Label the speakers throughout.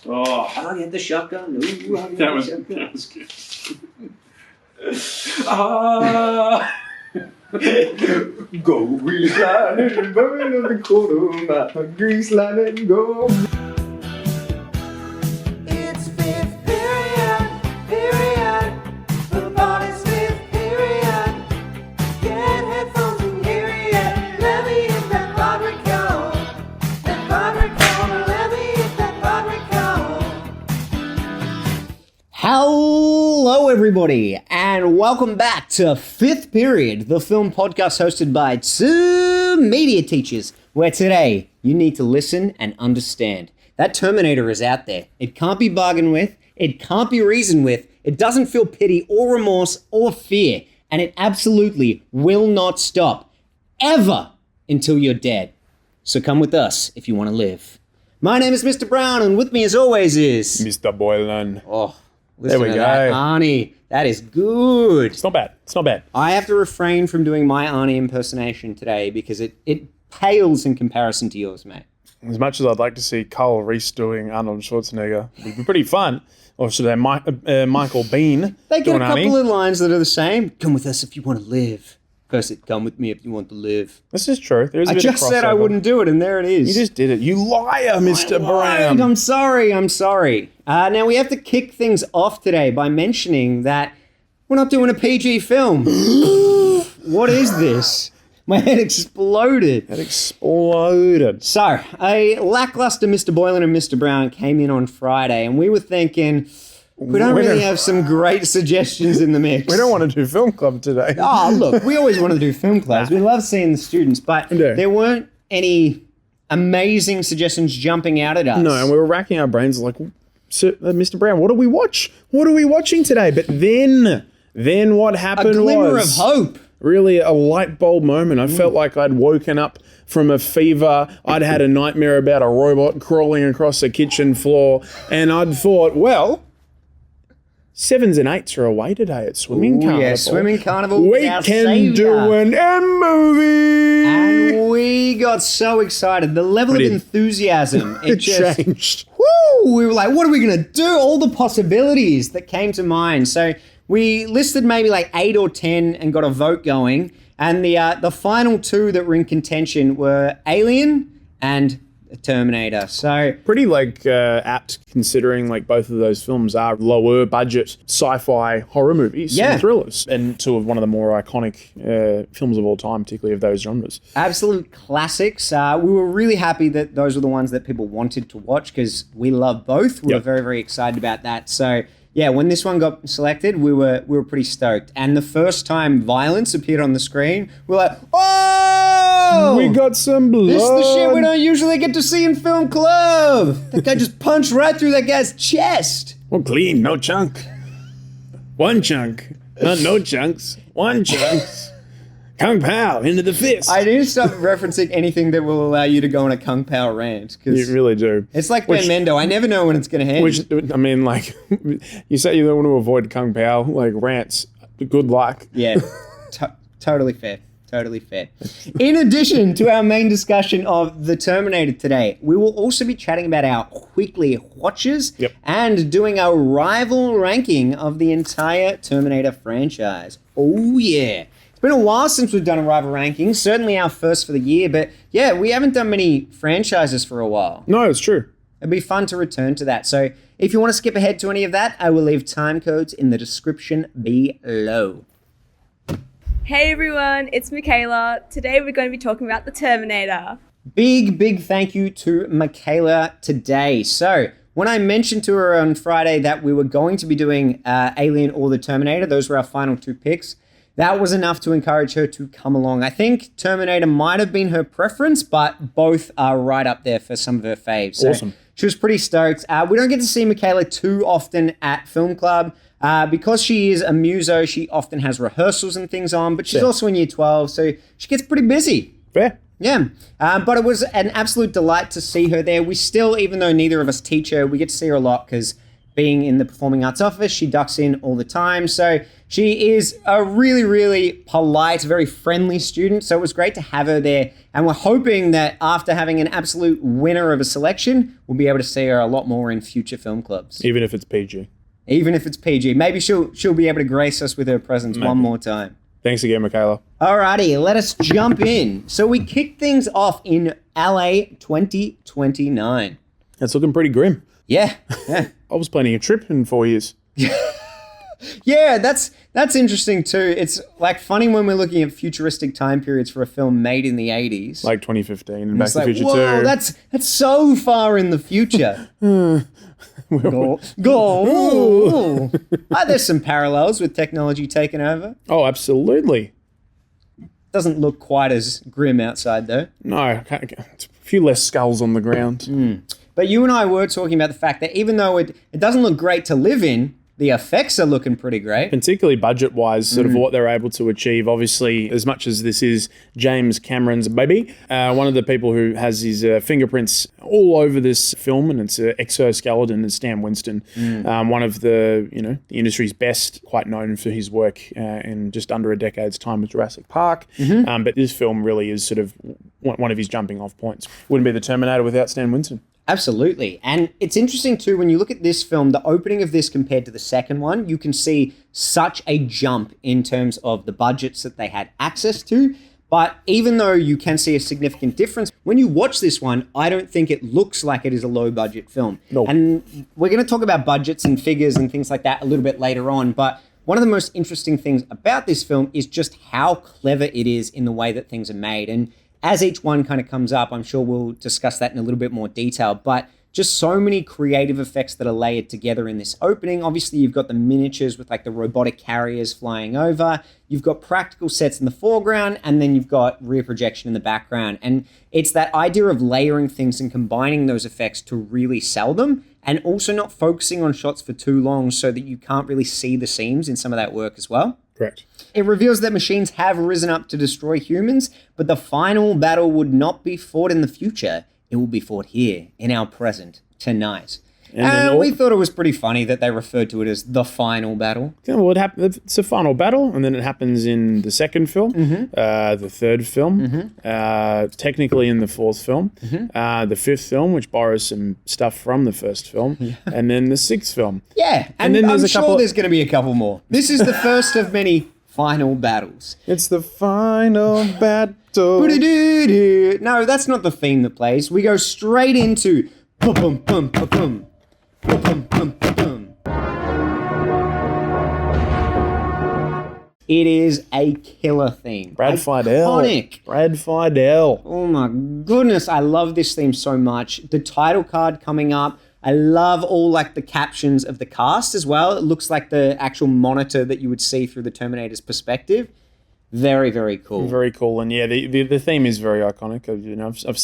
Speaker 1: Oh,
Speaker 2: I get the shotgun. Ooh, I get
Speaker 1: that
Speaker 2: the
Speaker 1: was
Speaker 2: shotgun.
Speaker 1: good.
Speaker 2: Go grease lightning, burn in the corner, grease lightning, go.
Speaker 3: It's fifth period, the party's fifth period. Get headphones and period, let me hit that barbican. That barbican, let me hit that barbican.
Speaker 2: Hello, everybody, and welcome back to Fifth Period, the film podcast hosted by two media teachers, where today you need to listen and understand. That Terminator is out there. It can't be bargained with. It can't be reasoned with. It doesn't feel pity or remorse or fear, and it absolutely will not stop, ever, until you're dead. So come with us if you want to live. My name is Mr. Brown, and with me as always is...
Speaker 1: Mr. Boylan.
Speaker 2: Oh, listen
Speaker 1: There we
Speaker 2: to
Speaker 1: go.
Speaker 2: that, Arnie. That is good.
Speaker 1: It's not bad. It's not bad.
Speaker 2: I have to refrain from doing my Arnie impersonation today because it pales in comparison to yours, mate.
Speaker 1: As much as I'd like to see Carl Reese doing Arnold Schwarzenegger, it would be pretty fun. Or should I Michael Bean
Speaker 2: They get a
Speaker 1: doing
Speaker 2: couple
Speaker 1: Arnie?
Speaker 2: of lines that are the same. Come with us if you want to live. First, come with me if you want to live.
Speaker 1: This is true. There is a
Speaker 2: I
Speaker 1: bit
Speaker 2: just
Speaker 1: of
Speaker 2: said I
Speaker 1: crossover.
Speaker 2: wouldn't do it, and there it is.
Speaker 1: You just did it. You liar, Mr. Brown.
Speaker 2: I'm sorry. Now, we have to kick things off today by mentioning that we're not doing a PG film. What is this? My head exploded.
Speaker 1: It exploded.
Speaker 2: So, a lackluster Mr. Boylan and Mr. Brown came in on Friday, and we were thinking, we don't really have some great suggestions in the mix.
Speaker 1: We don't want to do film club today.
Speaker 2: Oh, look, we always want to do film clubs. We love seeing the students, but
Speaker 1: Yeah.
Speaker 2: there weren't any amazing suggestions jumping out at us.
Speaker 1: No, and we were racking our brains like, Mr. Brown, what do we watch? What are we watching today? But then what
Speaker 2: a
Speaker 1: happened
Speaker 2: glimmer
Speaker 1: was...
Speaker 2: of hope.
Speaker 1: Really a light bulb moment. I felt like I'd woken up from a fever. I'd had a nightmare about a robot crawling across the kitchen floor. And I'd thought, well, 7s and 8s are away today at Swimming Carnival.
Speaker 2: Yeah, Swimming Carnival.
Speaker 1: We
Speaker 2: our
Speaker 1: can
Speaker 2: saviour.
Speaker 1: do an M-movie.
Speaker 2: And we got so excited. The level of
Speaker 1: did.
Speaker 2: enthusiasm,
Speaker 1: It changed.
Speaker 2: Woo! We were like, what are we going to do? All the possibilities that came to mind. So we listed maybe like 8 or 10 and got a vote going. And the final two that were in contention were Alien and Terminator. So
Speaker 1: Pretty apt considering like both of those films are lower budget sci-fi horror movies
Speaker 2: Yeah.
Speaker 1: and thrillers. And two of one of the more iconic films of all time, particularly of those genres.
Speaker 2: absolute classics. We were really happy that those were the ones that people wanted to watch because we love both. We were
Speaker 1: Yep.
Speaker 2: very, very excited about that. So yeah, when this one got selected, we were pretty stoked. And the first time violence appeared on the screen, we were like, oh!
Speaker 1: We got some blood.
Speaker 2: This is the shit we don't usually get to see in film club. That guy just punched right through that guy's chest.
Speaker 1: Well, clean, no chunk. One chunk. Not no chunks. One chunks. Kung Pao into the fist.
Speaker 2: I need to stop referencing anything that will allow you to go on a Kung Pao rant.
Speaker 1: You
Speaker 2: Because
Speaker 1: really do.
Speaker 2: it's like Ben Mendo. I never know when it's going to end.
Speaker 1: Which, I mean, like, you say you don't want to avoid Kung Pao, like, rants. Good luck.
Speaker 2: Yeah, totally fair. Totally fair. In addition to our main discussion of The Terminator today, we will also be chatting about our weekly watches
Speaker 1: Yep.
Speaker 2: and doing a rival ranking of the entire Terminator franchise. Oh, yeah. It's been a while since we've done a rival ranking, certainly our first for the year, but yeah, we haven't done many franchises for a while.
Speaker 1: No, it's true.
Speaker 2: It'd be fun to return to that. So if you want to skip ahead to any of that, I will leave time codes in the description below.
Speaker 4: Hey everyone, it's Michaela. Today we're going to be talking about The Terminator.
Speaker 2: Big thank you to Michaela today. So when I mentioned to her on Friday that we were going to be doing Alien or The Terminator, those were our final two picks, that was enough to encourage her to come along. I think Terminator might have been her preference, but both are right up there for some of her faves. So
Speaker 1: Awesome.
Speaker 2: She was pretty stoked. We don't get to see Michaela too often at Film Club. Because she is a muso, she often has rehearsals and things on, but she's also in year 12, so she gets pretty busy.
Speaker 1: Fair.
Speaker 2: Yeah, but it was an absolute delight to see her there. We still, even though neither of us teach her, we get to see her a lot because being in the performing arts office. She ducks in all the time. So she is a really, really polite, very friendly student. So it was great to have her there. And we're hoping that after having an absolute winner of a selection, we'll be able to see her a lot more in future film clubs.
Speaker 1: Even if it's PG.
Speaker 2: Even if it's PG. Maybe she'll be able to grace us with her presence one more time.
Speaker 1: Thanks again, Michaela.
Speaker 2: Alrighty, let us jump in. So we kick things off in LA 2029.
Speaker 1: That's looking pretty grim.
Speaker 2: Yeah.
Speaker 1: I was planning a trip in 4 years.
Speaker 2: Yeah, that's interesting too. It's like funny when we're looking at futuristic time periods for a film made in the 80s.
Speaker 1: Like 2015 and Back
Speaker 2: It's
Speaker 1: to the
Speaker 2: like,
Speaker 1: Future
Speaker 2: whoa,
Speaker 1: 2.
Speaker 2: that's so far in the future. Go. There's some parallels with technology taking over.
Speaker 1: Oh, absolutely.
Speaker 2: Doesn't look quite as grim outside though.
Speaker 1: No, it's a few less skulls on the ground.
Speaker 2: But you and I were talking about the fact that even though it doesn't look great to live in, the effects are looking pretty great.
Speaker 1: Particularly budget-wise, sort of what they're able to achieve. Obviously, as much as this is James Cameron's baby, one of the people who has his fingerprints all over this film, and it's an exoskeleton, is Stan Winston, one of the the industry's best, quite known for his work in just under a decade's time with Jurassic Park. But this film really is sort of one of his jumping-off points. Wouldn't be the Terminator without Stan Winston.
Speaker 2: Absolutely. And it's interesting too, when you look at this film, the opening of this compared to the second one, you can see such a jump in terms of the budgets that they had access to. But even though you can see a significant difference, when you watch this one, I don't think it looks like it is a low budget film.
Speaker 1: No.
Speaker 2: And we're going to talk about budgets and figures and things like that a little bit later on. But one of the most interesting things about this film is just how clever it is in the way that things are made. And as each one kind of comes up, I'm sure we'll discuss that in a little bit more detail, but just so many creative effects that are layered together in this opening. Obviously, you've got the miniatures with like the robotic carriers flying over. You've got practical sets in the foreground, and then you've got rear projection in the background. And it's that idea of layering things and combining those effects to really sell them, and also not focusing on shots for too long so that you can't really see the seams in some of that work as well.
Speaker 1: Correct.
Speaker 2: It reveals that machines have risen up to destroy humans, but the final battle would not be fought in the future. It will be fought here, in our present, tonight. And we thought it was pretty funny that they referred to it as the final battle.
Speaker 1: Yeah, well, it's a final battle, and then it happens in the second film, the third film, technically in the fourth film, the fifth film, which borrows some stuff from the first film, and then the sixth film.
Speaker 2: Yeah, and
Speaker 1: then
Speaker 2: I'm
Speaker 1: there's a
Speaker 2: sure
Speaker 1: couple
Speaker 2: there's going to be a couple more. This is the first of many final battles.
Speaker 1: It's the final battle.
Speaker 2: Boo-doo-doo-doo. No, that's not the theme that plays. We go straight into pum-pum-pum-pum-pum. Pum-pum-pum-pum-pum. It is a killer theme.
Speaker 1: Brad Fidel.
Speaker 2: Iconic.
Speaker 1: Brad Fidel.
Speaker 2: Oh my goodness, I love this theme so much. The title card coming up. I love all like the captions of the cast as well. It looks like the actual monitor that you would see through the Terminator's perspective. Very, very cool.
Speaker 1: Very cool, and yeah, the theme is very iconic.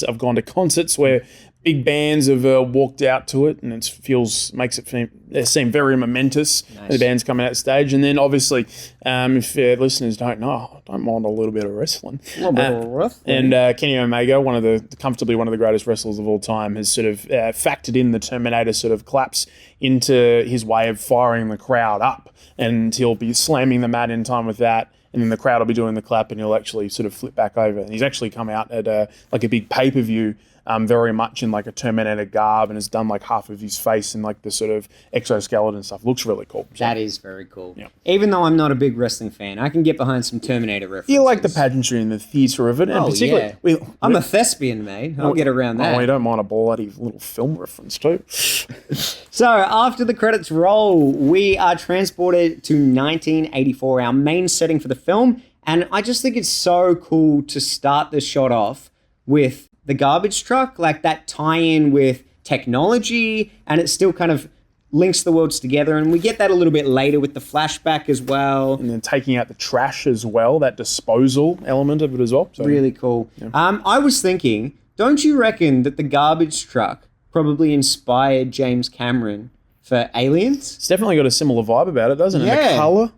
Speaker 1: I've gone to concerts where big bands have walked out to it, and it makes it seem very momentous.
Speaker 2: Nice.
Speaker 1: The band's coming out stage, and then obviously, if listeners don't know, I don't mind a little bit of wrestling.
Speaker 2: A little bit of wrestling.
Speaker 1: And Kenny Omega, comfortably one of the greatest wrestlers of all time, has sort of factored in the Terminator sort of collapse into his way of firing the crowd up, and he'll be slamming the mat in time with that. And then the crowd will be doing the clap, and he'll actually sort of flip back over. And he's actually come out at a big pay-per-view, very much in like a Terminator garb, and has done like half of his face in like the sort of exoskeleton stuff. Looks really cool. So,
Speaker 2: that is very cool.
Speaker 1: Yeah.
Speaker 2: Even though I'm not a big wrestling fan, I can get behind some Terminator references.
Speaker 1: you like the pageantry and the theatre of it, and particularly
Speaker 2: I'm a thespian, mate. I'll get around that.
Speaker 1: Oh, you don't mind a bloody little film reference too.
Speaker 2: So after the credits roll, we are transported to 1984, our main setting for the film. And I just think it's so cool to start the shot off with the garbage truck, like that tie-in with technology, and it still kind of links the worlds together. And we get that a little bit later with the flashback as well.
Speaker 1: And then taking out the trash as well, that disposal element of it as well. So,
Speaker 2: Really cool.
Speaker 1: Yeah.
Speaker 2: I was thinking, don't you reckon that the garbage truck probably inspired James Cameron for Aliens?
Speaker 1: It's definitely got a similar vibe about it, doesn't it?
Speaker 2: Yeah.
Speaker 1: The colour.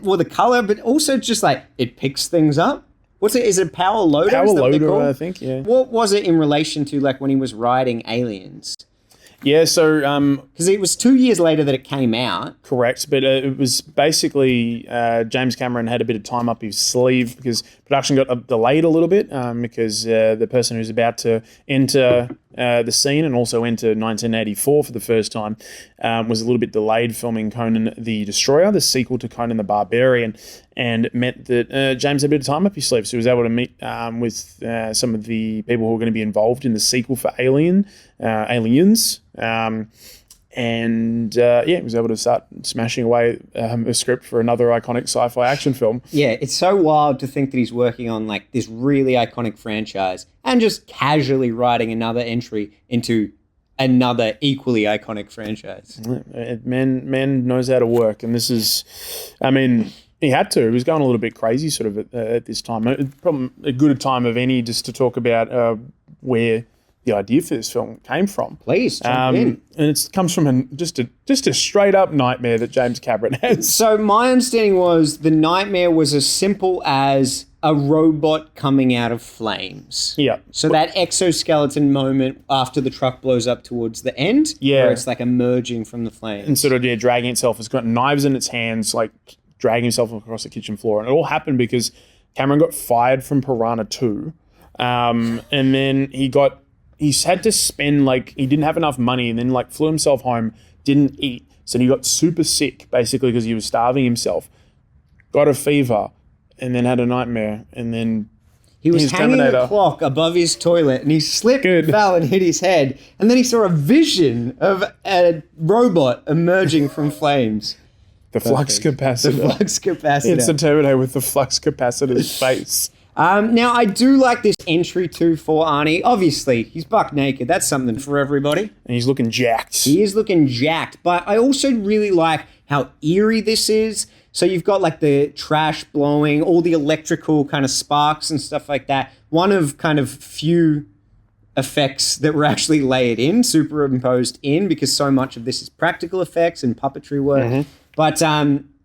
Speaker 2: Well, the color, but also just like it picks things up. What's it? Is it a power loader?
Speaker 1: Power
Speaker 2: Is that what they're
Speaker 1: loader,
Speaker 2: called?
Speaker 1: I think, yeah.
Speaker 2: What was it in relation to like when he was riding Aliens?
Speaker 1: Yeah, so
Speaker 2: Because it was 2 years later that it came out.
Speaker 1: correct, but it was basically James Cameron had a bit of time up his sleeve because production got delayed a little bit because the person who's about to enter the scene and also enter 1984 for the first time was a little bit delayed filming Conan the Destroyer, the sequel to Conan the Barbarian, and it meant that James had a bit of time up his sleeve, so he was able to meet with some of the people who were going to be involved in the sequel for Aliens. He was able to start smashing away a script for another iconic sci-fi action film.
Speaker 2: Yeah, it's so wild to think that he's working on like this really iconic franchise and just casually writing another entry into another equally iconic franchise.
Speaker 1: Man knows how to work, and this is, I mean, he had to. He was going a little bit crazy sort of at this time. Probably a good time of any just to talk about where the idea for this film came from.
Speaker 2: Please, jump in.
Speaker 1: And it comes from just a straight up nightmare that James Cameron has.
Speaker 2: So my understanding was the nightmare was as simple as a robot coming out of flames.
Speaker 1: Yeah.
Speaker 2: So that exoskeleton moment after the truck blows up towards the end,
Speaker 1: Yeah.
Speaker 2: where it's like emerging from the flames.
Speaker 1: And sort of dragging itself. It's got knives in its hands, like dragging himself across the kitchen floor. And it all happened because Cameron got fired from Piranha 2. And then he had to spend, he didn't have enough money, and then flew himself home, didn't eat. So he got super sick basically because he was starving himself, got a fever, and then had a nightmare. And then
Speaker 2: he was
Speaker 1: his
Speaker 2: hanging
Speaker 1: Terminator.
Speaker 2: a clock above his toilet and he slipped, fell and hit his head. And then he saw a vision of a robot emerging from flames.
Speaker 1: The flux capacitor.
Speaker 2: The flux capacitor.
Speaker 1: It's the Terminator with the flux capacitor's face.
Speaker 2: Now, I do like this entry too for Arnie. Obviously, he's buck naked. That's something for everybody.
Speaker 1: And he's looking jacked.
Speaker 2: He is looking jacked. But I also really like how eerie this is. So you've got the trash blowing, all the electrical kind of sparks and stuff like that. One of kind of few effects that were actually layered in, superimposed in, because so much of this is practical effects and puppetry work.
Speaker 1: Mm-hmm.
Speaker 2: But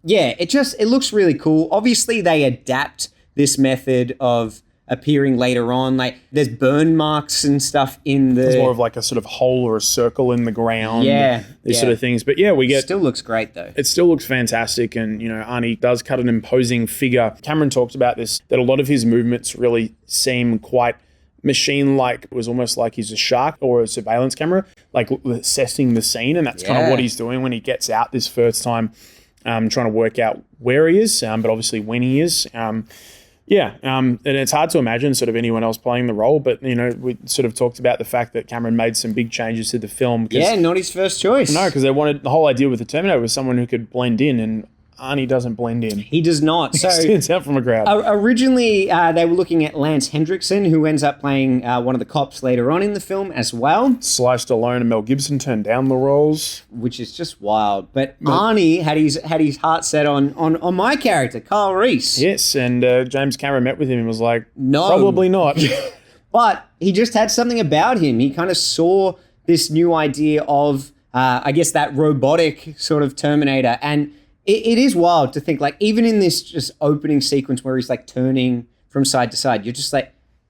Speaker 2: it looks really cool. Obviously, they adapt this method of appearing later on. There's burn marks and stuff in the...
Speaker 1: It's more of a sort of hole or a circle in the ground.
Speaker 2: Yeah.
Speaker 1: These sort of things. But yeah, we get...
Speaker 2: Still looks great though.
Speaker 1: It still looks fantastic, and Arnie does cut an imposing figure. Cameron talked about this, that a lot of his movements really seem quite machine-like. It was almost like he's a shark or a surveillance camera, assessing the scene, and that's kind of what he's doing when he gets out this first time, trying to work out where he is, but obviously when he is. And it's hard to imagine sort of anyone else playing the role, but, we sort of talked about the fact that Cameron made some big changes to the film.
Speaker 2: Yeah, not his first choice.
Speaker 1: No, because they wanted, the whole idea with the Terminator was someone who could blend in, and Arnie doesn't blend in.
Speaker 2: He does not. So
Speaker 1: He stands out from a crowd.
Speaker 2: Originally, they were looking at Lance Hendrickson, who ends up playing one of the cops later on in the film as well.
Speaker 1: Sliced Stallone and Mel Gibson turned down the roles.
Speaker 2: Which is just wild. But Arnie had his heart set on my character, Carl Reese.
Speaker 1: Yes, and James Cameron met with him and was like,
Speaker 2: No.
Speaker 1: probably not.
Speaker 2: But he just had something about him. He kind of saw this new idea of, that robotic sort of Terminator. And it is wild to think, even in this just opening sequence where he's turning from side to side, you're just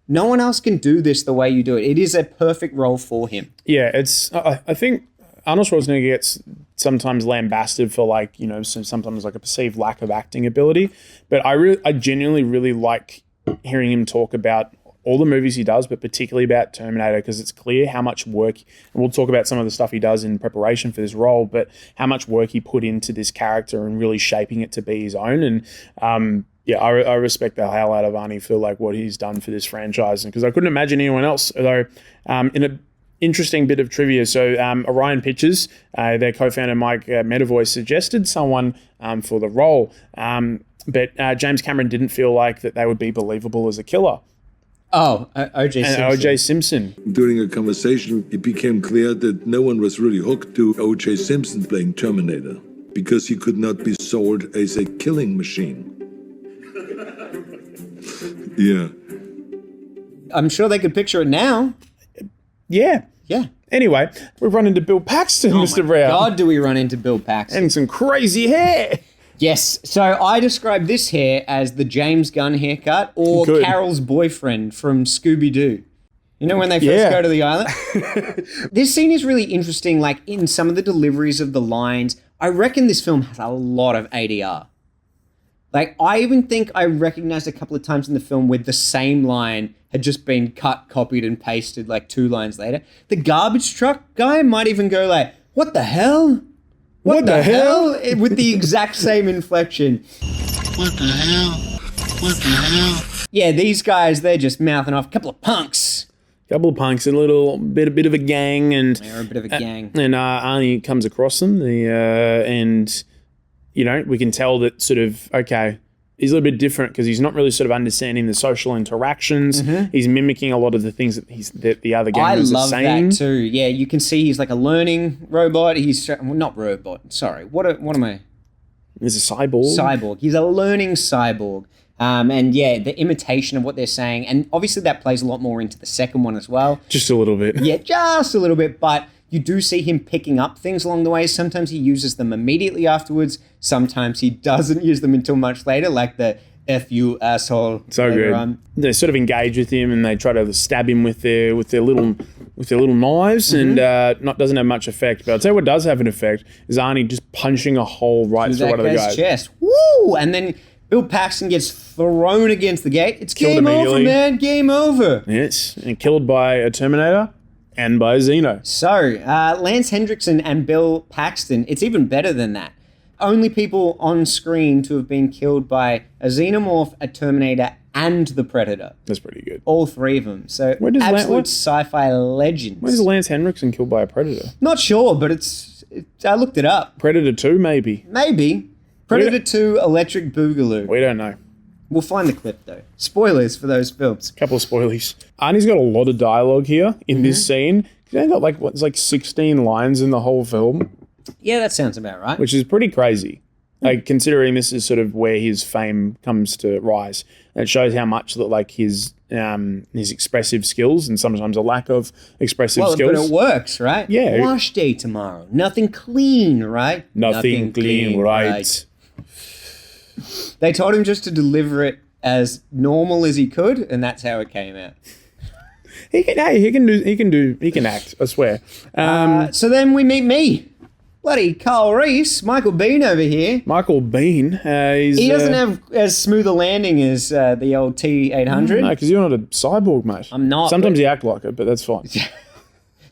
Speaker 2: no one else can do this the way you do it. It is a perfect role for him.
Speaker 1: Yeah, I think Arnold Schwarzenegger gets sometimes lambasted for sometimes a perceived lack of acting ability. But I genuinely really like hearing him talk about all the movies he does, but particularly about Terminator, because it's clear how much work, and we'll talk about some of the stuff he does in preparation for this role, but how much work he put into this character and really shaping it to be his own. And I respect the hell out of Arnie for what he's done for this franchise, because I couldn't imagine anyone else. Although in an interesting bit of trivia, so Orion Pictures, their co-founder Mike Medavoy suggested someone for the role, but James Cameron didn't feel like that they would be believable as a killer.
Speaker 2: Oh, O.J. Simpson.
Speaker 1: O.J. Simpson.
Speaker 5: During a conversation, it became clear that no one was really hooked to O.J. Simpson playing Terminator because he could not be sold as a killing machine. Yeah.
Speaker 2: I'm sure they could picture it now.
Speaker 1: Yeah.
Speaker 2: Yeah.
Speaker 1: Anyway, we've run into Bill Paxton, Mr. Brown.
Speaker 2: God, do we run into Bill Paxton.
Speaker 1: And some crazy hair.
Speaker 2: Yes, so I describe this hair as the James Gunn haircut or
Speaker 1: Good.
Speaker 2: Carol's boyfriend from Scooby-Doo. You know when they first go to the island? This scene is really interesting, like in some of the deliveries of the lines. I reckon this film has a lot of ADR. Like, I even think I recognized a couple of times in the film where the same line had just been cut, copied, and pasted like 2 lines later. The garbage truck guy might even go like, what the hell? What the hell? With the exact same inflection.
Speaker 6: What the hell? What the hell?
Speaker 2: Yeah, these guys, they're just mouthing off. A couple of punks.
Speaker 1: Couple of punks, a bit of a gang, and
Speaker 2: They're a bit of a gang.
Speaker 1: And Arnie comes across them, and you know, we can tell that sort of, okay, he's a little bit different because he's not really sort of understanding the social interactions. He's mimicking a lot of the things that the other gamers are saying.
Speaker 2: I love that too. Yeah, you can see he's like a learning robot. He's well, not robot. Sorry, what am I?
Speaker 1: He's a cyborg.
Speaker 2: Cyborg. He's a learning cyborg. And yeah, the imitation of what they're saying, and obviously that plays a lot more into the second one as well.
Speaker 1: Just a little bit.
Speaker 2: Yeah, just a little bit, but you do see him picking up things along the way. Sometimes he uses them immediately afterwards. Sometimes he doesn't use them until much later, like the F you asshole.
Speaker 1: So good. They sort of engage with him and they try to stab him with their little knives, and doesn't have much effect. But I'll tell you what does have an effect is Arnie just punching a hole right through one of the guys'
Speaker 2: chest. Woo! And then Bill Paxton gets thrown against the gate. It's
Speaker 1: Killed
Speaker 2: game over,
Speaker 1: immediately.
Speaker 2: man. Game over.
Speaker 1: Yes, and killed by a Terminator and by a Xeno.
Speaker 2: So, Lance Hendrickson and Bill Paxton, it's even better than that. Only people on screen to have been killed by a Xenomorph, a Terminator, and the Predator.
Speaker 1: That's pretty good.
Speaker 2: All 3 of them. So,
Speaker 1: Where does
Speaker 2: absolute sci-fi legends.
Speaker 1: Where's Lance Henriksen killed by a Predator?
Speaker 2: Not sure, but I looked it up.
Speaker 1: Predator 2, maybe.
Speaker 2: Maybe. Predator 2, Electric Boogaloo.
Speaker 1: We don't know.
Speaker 2: We'll find the clip, though. Spoilers for those films.
Speaker 1: Couple of spoilies. Arnie's got a lot of dialogue here in this scene. He's only got like 16 lines in the whole film,
Speaker 2: Yeah, that sounds about right.
Speaker 1: which is pretty crazy. Like, considering this is sort of where his fame comes to rise. And it shows how much that like his expressive skills and sometimes a lack of expressive skills.
Speaker 2: But it works, right?
Speaker 1: Yeah.
Speaker 2: Wash day tomorrow. Nothing clean, right?
Speaker 1: Nothing clean, right?
Speaker 2: They told him just to deliver it as normal as he could, and that's how it came out.
Speaker 1: He can act, I swear.
Speaker 2: So then we meet me. Bloody Carl Reese, Michael Bean over here.
Speaker 1: Michael Bean,
Speaker 2: He doesn't have as smooth a landing as the old T-800.
Speaker 1: No, because you're not a cyborg, mate.
Speaker 2: I'm not,
Speaker 1: Sometimes you act like it, but that's fine.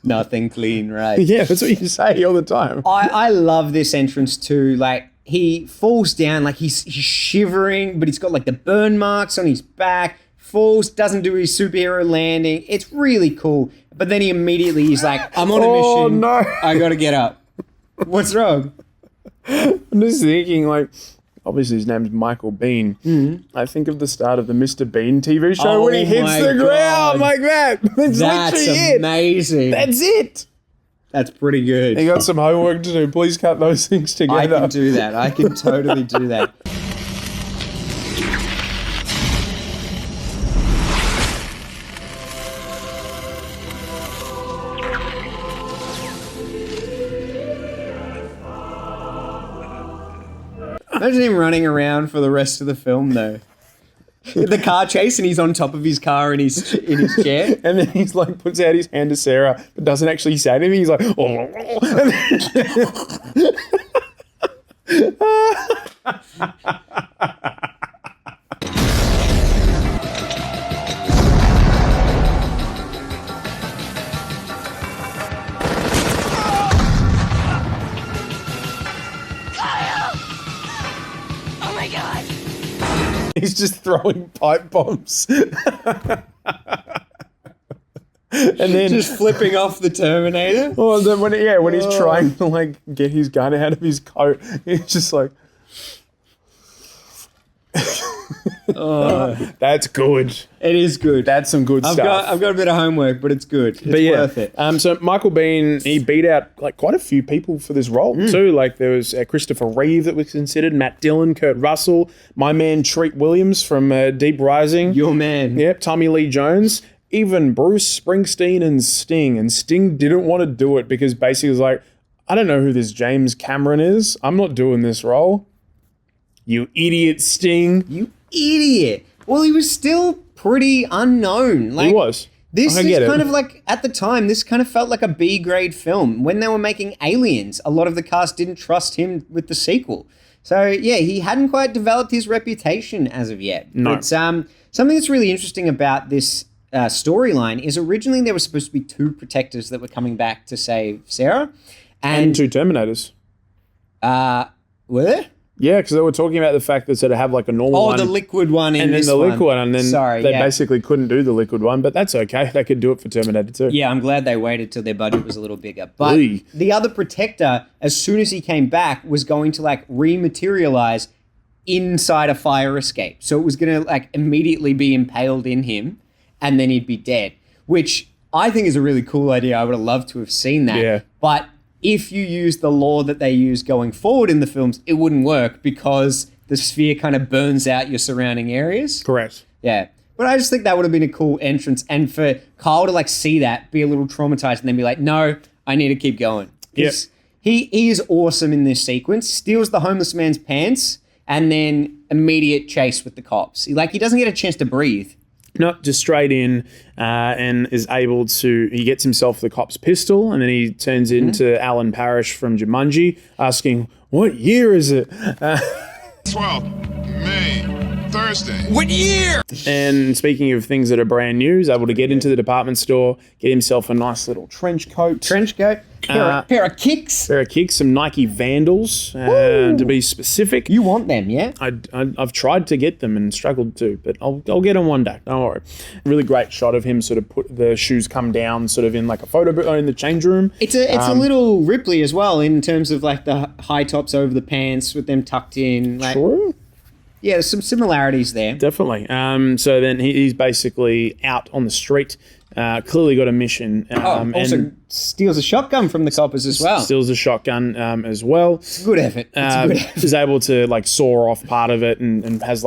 Speaker 2: Nothing clean, right?
Speaker 1: Yeah, that's what you say all the time.
Speaker 2: I love this entrance too. Like, he falls down, like he's shivering, but he's got like the burn marks on his back, falls, doesn't do his superhero landing. It's really cool. But then he's like, I'm on a mission.
Speaker 1: Oh, no.
Speaker 2: I gotta get up. What's wrong?
Speaker 1: I'm just thinking, like, obviously his name's Michael Bean. I think of the start of the Mr. Bean TV show when he hits
Speaker 2: my
Speaker 1: the
Speaker 2: God.
Speaker 1: ground like that. That's literally
Speaker 2: amazing.
Speaker 1: That's it.
Speaker 2: That's pretty good.
Speaker 1: You got some homework to do. Please cut those things together.
Speaker 2: I can do that. I can totally do that. Imagine him running around for the rest of the film, though. The car chase, and he's on top of his car in his chair.
Speaker 1: And then he's like, puts out his hand to Sarah, but doesn't actually say anything. He's like,
Speaker 6: Oh my god!
Speaker 1: he's just throwing pipe bombs. And then
Speaker 2: Just flipping off the Terminator.
Speaker 1: oh, then when he's trying to like get his gun out of his coat, he's just like, that's good.
Speaker 2: It is good.
Speaker 1: That's some good stuff.
Speaker 2: I've got a bit of homework, but it's good. It's
Speaker 1: But yeah,
Speaker 2: worth it.
Speaker 1: so Michael Bean, he beat out like quite a few people for this role too. Like there was Christopher Reeve that was considered, Matt Dillon, Kurt Russell, my man Treat Williams from Deep Rising.
Speaker 2: Your man.
Speaker 1: Yep, Tommy Lee Jones, even Bruce Springsteen and Sting. And Sting didn't want to do it because basically he was like, I don't know who this James Cameron is. I'm not doing this role. You idiot, Sting.
Speaker 2: You idiot. Well, he was still pretty unknown. Like,
Speaker 1: He was.
Speaker 2: This
Speaker 1: I
Speaker 2: is
Speaker 1: get it.
Speaker 2: kind of like, at the time, this kind of felt like a B-grade film. When they were making Aliens, a lot of the cast didn't trust him with the sequel. So, yeah, he hadn't quite developed his reputation as of yet.
Speaker 1: No.
Speaker 2: But something that's really interesting about this storyline is originally there were supposed to be 2 protectors that were coming back to save Sarah.
Speaker 1: And 2 Terminators.
Speaker 2: Were there?
Speaker 1: Yeah, because they were talking about the fact that to have like a normal one.
Speaker 2: The liquid one in
Speaker 1: and then
Speaker 2: this
Speaker 1: the
Speaker 2: one.
Speaker 1: liquid one. And then they basically couldn't do the liquid one, but that's okay. They could do it for Terminator 2.
Speaker 2: Yeah, I'm glad they waited till their budget was a little bigger. But
Speaker 1: Oy.
Speaker 2: the other protector, as soon as he came back, was going to like rematerialize inside a fire escape. So it was going to like immediately be impaled in him and then he'd be dead, which I think is a really cool idea. I would have loved to have seen that.
Speaker 1: Yeah.
Speaker 2: But if you use the law that they use going forward in the films, it wouldn't work because the sphere kind of burns out your surrounding areas.
Speaker 1: Correct.
Speaker 2: Yeah. But I just think that would have been a cool entrance. And for Kyle to like see that, be a little traumatized and then be like, no, I need to keep going.
Speaker 1: Yep.
Speaker 2: He is awesome in this sequence, steals the homeless man's pants and then immediate chase with the cops. He doesn't get a chance to breathe.
Speaker 1: Not just straight in and is able to, he gets himself the cop's pistol and then he turns into Alan Parrish from Jumanji asking, what year is it?
Speaker 7: 12th May, Thursday.
Speaker 6: What year?
Speaker 1: And speaking of things that are brand new, he's able to get into the department store, get himself a nice little trench coat.
Speaker 2: Pair of kicks.
Speaker 1: Pair of kicks, some Nike Vandals, to be specific.
Speaker 2: You want them, yeah?
Speaker 1: I've tried to get them and struggled to, but I'll get them one day. Don't worry. Really great shot of him sort of put the shoes come down sort of in like a photo booth in the change room.
Speaker 2: It's a little Ripley as well in terms of like the high tops over the pants with them tucked in. Like,
Speaker 1: True.
Speaker 2: Yeah, there's some similarities there.
Speaker 1: Definitely. So then he's basically out on the street, clearly got a mission.
Speaker 2: Also
Speaker 1: and
Speaker 2: steals a shotgun from the coppers as well.
Speaker 1: steals a shotgun as well.
Speaker 2: It's a good effort. It's a good effort.
Speaker 1: Is able to like saw off part of it and has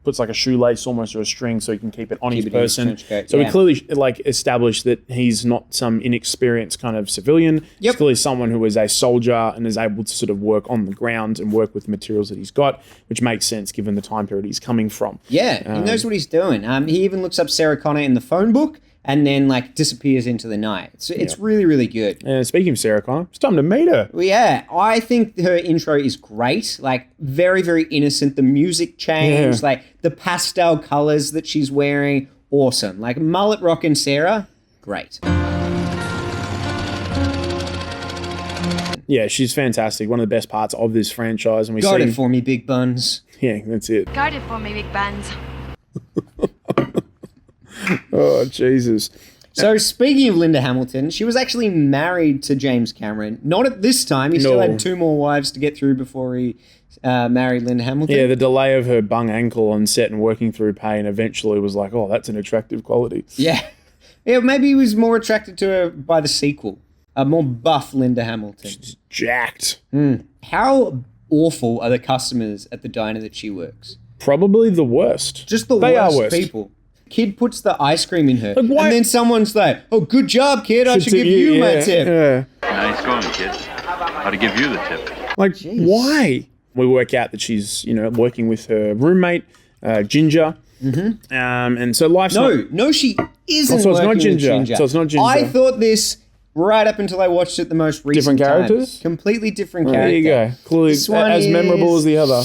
Speaker 1: puts like a shoelace almost or a string so he can keep it on his
Speaker 2: it in his
Speaker 1: person.
Speaker 2: trench coat,
Speaker 1: So
Speaker 2: yeah.
Speaker 1: we clearly like established that he's not some inexperienced kind of civilian.
Speaker 2: Yep.
Speaker 1: He's clearly someone who is a soldier and is able to sort of work on the ground and work with the materials that he's got, which makes sense given the time period he's coming from.
Speaker 2: Yeah, he knows what he's doing. He even looks up Sarah Connor in the phone book and then like disappears into the night. So it's really, really good.
Speaker 1: And speaking of Sarah Connor, it's time to meet her.
Speaker 2: Well, yeah, I think her intro is great. Like very, very innocent. The music change, like the pastel colors that she's wearing, awesome. Like mullet rockin' Sarah, great.
Speaker 1: Yeah, she's fantastic. One of the best parts of this franchise. And we
Speaker 2: Got
Speaker 1: see,
Speaker 2: it for me, big buns.
Speaker 1: Yeah, that's it.
Speaker 8: Guard it for me, big bands.
Speaker 1: Oh, Jesus.
Speaker 2: So speaking of Linda Hamilton, she was actually married to James Cameron. Not at this time. He still
Speaker 1: No.
Speaker 2: had 2 more wives to get through before he married Linda Hamilton.
Speaker 1: Yeah, the delay of her bung ankle on set and working through pain eventually was like, oh, that's an attractive quality.
Speaker 2: Yeah. Yeah, maybe he was more attracted to her by the sequel. A more buff Linda Hamilton.
Speaker 1: Jacked.
Speaker 2: How awful are the customers at the diner that she works?
Speaker 1: Probably the worst.
Speaker 2: Just the
Speaker 1: They are
Speaker 2: worst people. Kid puts the ice cream in her.
Speaker 1: Like, why-
Speaker 2: And then someone's like, oh, good job, kid. I should give you my
Speaker 1: yeah,
Speaker 2: tip.
Speaker 1: Yeah.
Speaker 9: Nice going, kid. How to give you the tip?
Speaker 1: Like, why? We work out that she's, working with her roommate, Ginger. Mm-hmm. And so life's not...
Speaker 2: No, she isn't
Speaker 1: So it's not
Speaker 2: working with
Speaker 1: Ginger.
Speaker 2: Ginger.
Speaker 1: So it's not Ginger.
Speaker 2: I thought this right up until I watched it the most recent
Speaker 1: Different characters?
Speaker 2: time. Completely different
Speaker 1: There
Speaker 2: character.
Speaker 1: you go. Clearly
Speaker 2: This one
Speaker 1: as memorable
Speaker 2: is-
Speaker 1: as the other.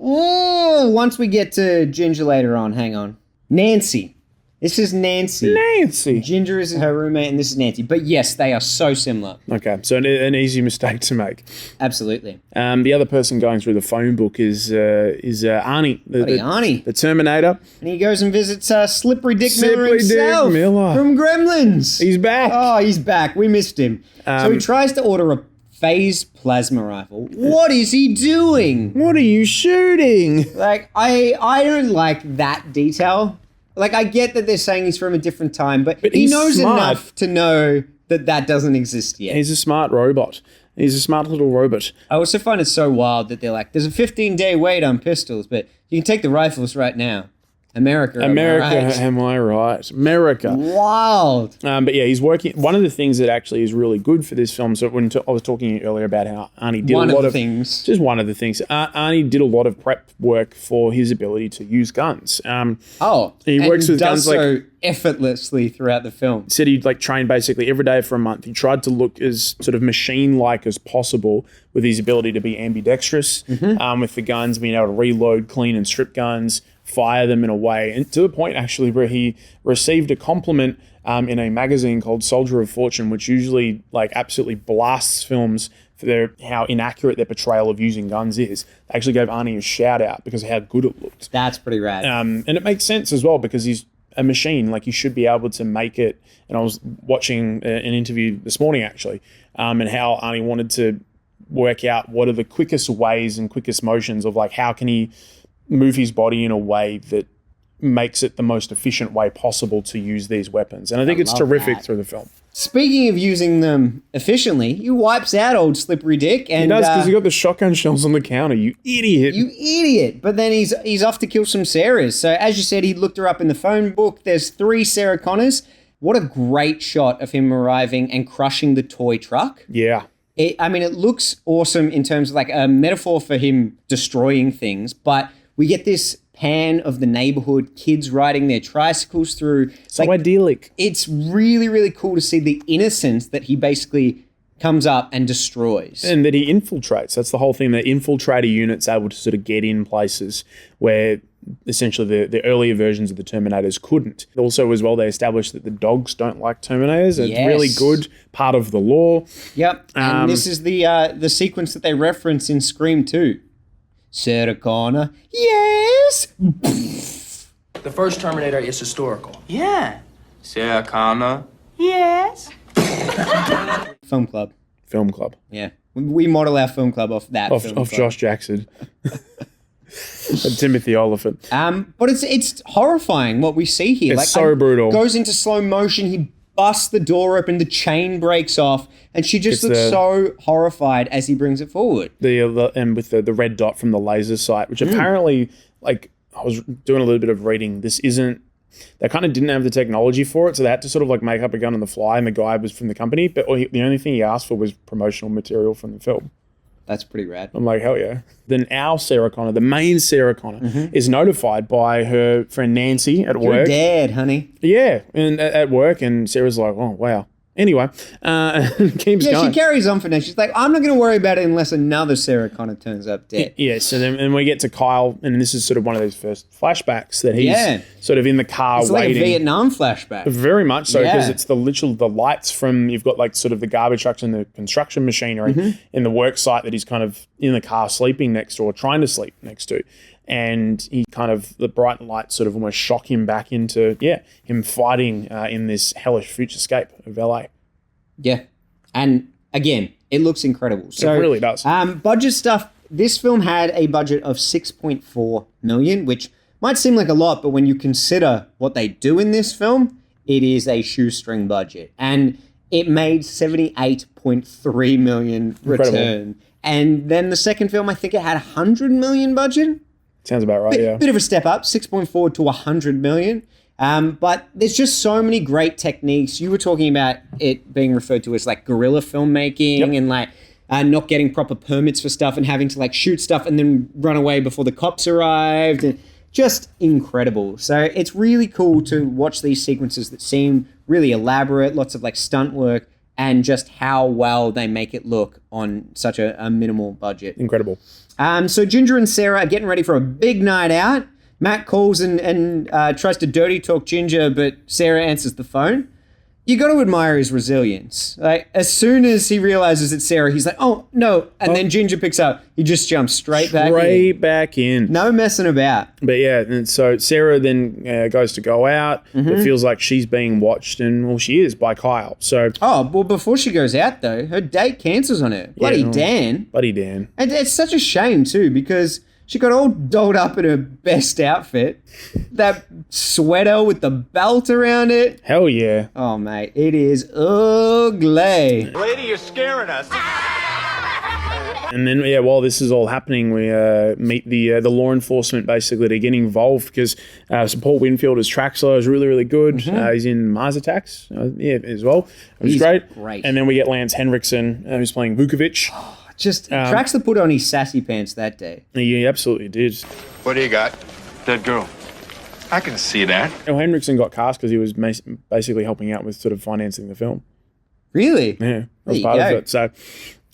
Speaker 2: Oh, once we get to Ginger later on, hang on. Nancy. This is Nancy.
Speaker 1: Nancy.
Speaker 2: Ginger is her roommate and this is Nancy. But yes, they are so similar.
Speaker 1: Okay, so an easy mistake to make.
Speaker 2: Absolutely.
Speaker 1: The other person going through the phone book is Arnie,
Speaker 2: Arnie.
Speaker 1: the Terminator.
Speaker 2: And he goes and visits Slippery Dick Miller
Speaker 1: Slippery Dick
Speaker 2: himself
Speaker 1: Miller.
Speaker 2: from Gremlins.
Speaker 1: He's back.
Speaker 2: Oh, he's back. We missed him. So he tries to order a phased plasma rifle. What is he doing?
Speaker 1: What are you shooting?
Speaker 2: Like, I don't like that detail. Like, I get that they're saying he's from a different time, but he
Speaker 1: he's
Speaker 2: knows
Speaker 1: smart.
Speaker 2: enough to know that that doesn't exist yet.
Speaker 1: He's a smart robot. He's a smart little robot.
Speaker 2: I also find it so wild that they're like, there's a 15-day wait on pistols, but you can take the rifles right now. America.
Speaker 1: Am I right? America.
Speaker 2: Wild.
Speaker 1: But yeah, he's working. One of the things that actually is really good for this film. So when I was talking earlier about how Arnie did
Speaker 2: One
Speaker 1: a lot
Speaker 2: of
Speaker 1: of
Speaker 2: the things.
Speaker 1: Just one of the things. Arnie did a lot of prep work for his ability to use guns. He works with guns
Speaker 2: so effortlessly throughout the film.
Speaker 1: Said he'd like train basically every day for a month. He tried to look as sort of machine-like as possible with his ability to be ambidextrous with the guns, being able to reload, clean, and strip guns, fire them in a way, and to the point actually where he received a compliment in a magazine called Soldier of Fortune, which usually like absolutely blasts films for how inaccurate their portrayal of using guns is. They actually gave Arnie a shout out because of how good it looked.
Speaker 2: That's pretty rad.
Speaker 1: And it makes sense as well because he's a machine. Like, you should be able to make it. And I was watching an interview this morning actually, and how Arnie wanted to work out what are the quickest ways and quickest motions of like how can he move his body in a way that makes it the most efficient way possible to use these weapons. And I think it's terrific through the film.
Speaker 2: Speaking of using them efficiently, he wipes out old Slippery Dick. And,
Speaker 1: he does, because he got the shotgun shells on the counter, you idiot.
Speaker 2: You idiot. But then he's off to kill some Sarahs. So as you said, he looked her up in the phone book. There's 3 Sarah Connors. What a great shot of him arriving and crushing the toy truck.
Speaker 1: Yeah.
Speaker 2: It looks awesome in terms of like a metaphor for him destroying things, but we get this pan of the neighborhood, kids riding their tricycles through.
Speaker 1: So idyllic.
Speaker 2: It's really, really cool to see the innocence that he basically comes up and destroys.
Speaker 1: And that he infiltrates. That's the whole thing. The infiltrator unit's able to sort of get in places where essentially the earlier versions of the Terminators couldn't. Also, as well, they established that the dogs don't like Terminators. It's really good part of the lore.
Speaker 2: Yep. And this is the sequence that they reference in Scream 2. Sarah Connor, yes!
Speaker 8: The first Terminator is historical.
Speaker 10: Yeah. Sarah Connor, yes.
Speaker 2: Film club.
Speaker 1: Film club.
Speaker 2: Yeah. We model our film club off that.
Speaker 1: Off Josh Jackson. And Timothy Oliphant.
Speaker 2: But it's horrifying what we see here.
Speaker 1: It's so brutal.
Speaker 2: Goes into slow motion. He busts the door open. The chain breaks off, and she just looks so horrified as he brings it forward.
Speaker 1: And with the red dot from the laser sight, which apparently, like, I was doing a little bit of reading. This isn't. They kind of didn't have the technology for it, so they had to sort of like make up a gun on the fly. And the guy was from the company, but the only thing he asked for was promotional material from the film.
Speaker 2: That's pretty rad.
Speaker 1: I'm like, hell yeah. Then our Sarah Connor, the main Sarah Connor, is notified by her friend Nancy at
Speaker 2: You're
Speaker 1: work.
Speaker 2: dead, honey.
Speaker 1: Yeah, and at work, and Sarah's like, oh, wow. Anyway, keeps going.
Speaker 2: She carries on for now. She's like, I'm not going to worry about it unless another Sarah Connor turns up dead.
Speaker 1: Yeah, so then we get to Kyle, and this is sort of one of those first flashbacks that he's sort of in the car
Speaker 2: it's
Speaker 1: waiting.
Speaker 2: It's like a Vietnam flashback.
Speaker 1: Very much so, because it's the lights from, you've got like sort of the garbage trucks and the construction machinery in the work site that he's kind of in the car sleeping next to or trying to sleep next to. And he kind of, the bright lights sort of almost shock him back into, him fighting in this hellish futurescape of LA.
Speaker 2: Yeah. And again, it looks incredible. So,
Speaker 1: it really does.
Speaker 2: Budget stuff, this film had a budget of $6.4 million, which might seem like a lot, but when you consider what they do in this film, it is a shoestring budget. And it made $78.3 million return. And then the second film, I think it had $100 million budget.
Speaker 1: Sounds about right,
Speaker 2: Bit of a step up, 6.4 to 100 million. But there's just so many great techniques. You were talking about it being referred to as like guerrilla filmmaking and like not getting proper permits for stuff and having to like shoot stuff and then run away before the cops arrived. And just incredible. So it's really cool to watch these sequences that seem really elaborate, lots of like stunt work, and just how well they make it look on such a minimal budget.
Speaker 1: Incredible.
Speaker 2: So Ginger and Sarah are getting ready for a big night out. Matt calls and tries to dirty talk Ginger, but Sarah answers the phone. You got to admire his resilience. Like, as soon as he realizes it's Sarah, he's like, oh, no. And then Ginger picks up. He just jumps straight back in. No messing about.
Speaker 1: But yeah, and so Sarah then goes to go out. It feels like she's being watched, and well, she is, by Kyle. So
Speaker 2: before she goes out, though, her date cancels on her. Bloody Dan. And it's such a shame, too, because she got all dolled up in her best outfit. That sweater with the belt around it.
Speaker 1: Hell yeah.
Speaker 2: Oh, mate, it is ugly.
Speaker 10: Lady, you're scaring us.
Speaker 1: And then, yeah, while this is all happening, we meet the law enforcement basically to get involved because so Paul Winfield as Traxler is really, really good. He's in Mars Attacks, as well, which is great. And then we get Lance Henriksen, who's playing Vukovic.
Speaker 2: Just Traxler put on his sassy pants that day.
Speaker 1: He absolutely did.
Speaker 7: What do you got?
Speaker 9: Dead girl.
Speaker 7: I can see that.
Speaker 1: Well, Henriksen got cast because he was basically helping out with sort of financing the film.
Speaker 2: Really?
Speaker 1: Yeah, that was part of it. So,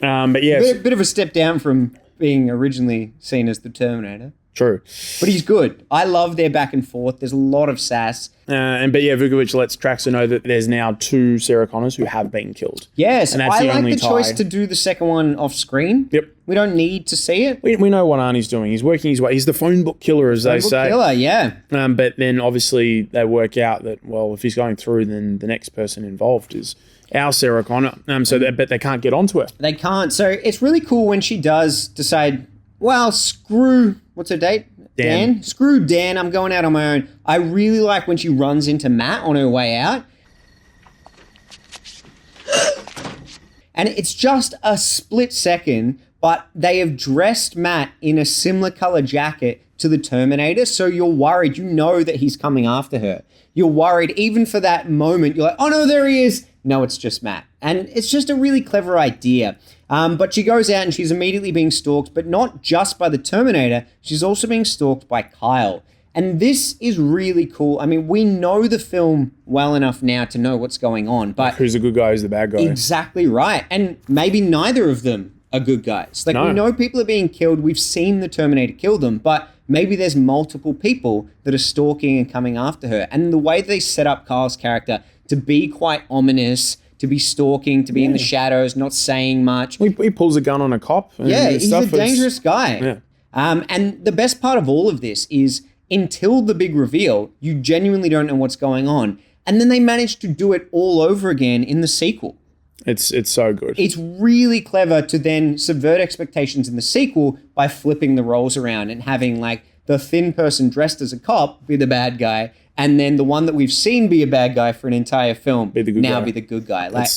Speaker 1: but yeah,
Speaker 2: bit of a step down from being originally seen as the Terminator.
Speaker 1: True.
Speaker 2: But he's good. I love their back and forth. There's a lot of sass.
Speaker 1: But yeah, Vukovic lets Traxler know that there's now 2 Sarah Connors who have been killed.
Speaker 2: Yes,
Speaker 1: and that's
Speaker 2: I
Speaker 1: the
Speaker 2: like
Speaker 1: only
Speaker 2: the choice
Speaker 1: tie.
Speaker 2: to do the second one off screen.
Speaker 1: Yep.
Speaker 2: We don't need to see it.
Speaker 1: We know what Arnie's doing. He's working his way. He's the phone book killer, as they say.
Speaker 2: Killer, yeah.
Speaker 1: But then obviously they work out that, well, if he's going through, then the next person involved is our Sarah Connor. But they can't get onto her.
Speaker 2: They can't. So it's really cool when she does decide, well, screw, what's her date? Dan? Screw Dan, I'm going out on my own. I really like when she runs into Matt on her way out. And it's just a split second, but they have dressed Matt in a similar color jacket to the Terminator, so you're worried. You know that he's coming after her. You're worried even for that moment. You're like, oh no, there he is. No, it's just Matt. And it's just a really clever idea. But she goes out and she's immediately being stalked, but not just by the Terminator. She's also being stalked by Kyle. And this is really cool. I mean, we know the film well enough now to know what's going on, but
Speaker 1: who's the good guy, who's the bad guy?
Speaker 2: Exactly right. And maybe neither of them are good guys. Like, we know people are being killed. We've seen the Terminator kill them, but maybe there's multiple people that are stalking and coming after her. And the way they set up Kyle's character to be quite ominous, to be stalking, to be in the shadows, not saying much.
Speaker 1: He pulls a gun on a cop. And
Speaker 2: he's a dangerous guy.
Speaker 1: Yeah.
Speaker 2: And the best part of all of this is until the big reveal, you genuinely don't know what's going on. And then they manage to do it all over again in the sequel.
Speaker 1: It's so good.
Speaker 2: It's really clever to then subvert expectations in the sequel by flipping the roles around and having like the thin person dressed as a cop be the bad guy, and then the one that we've seen be a bad guy for an entire film be the good guy. Like,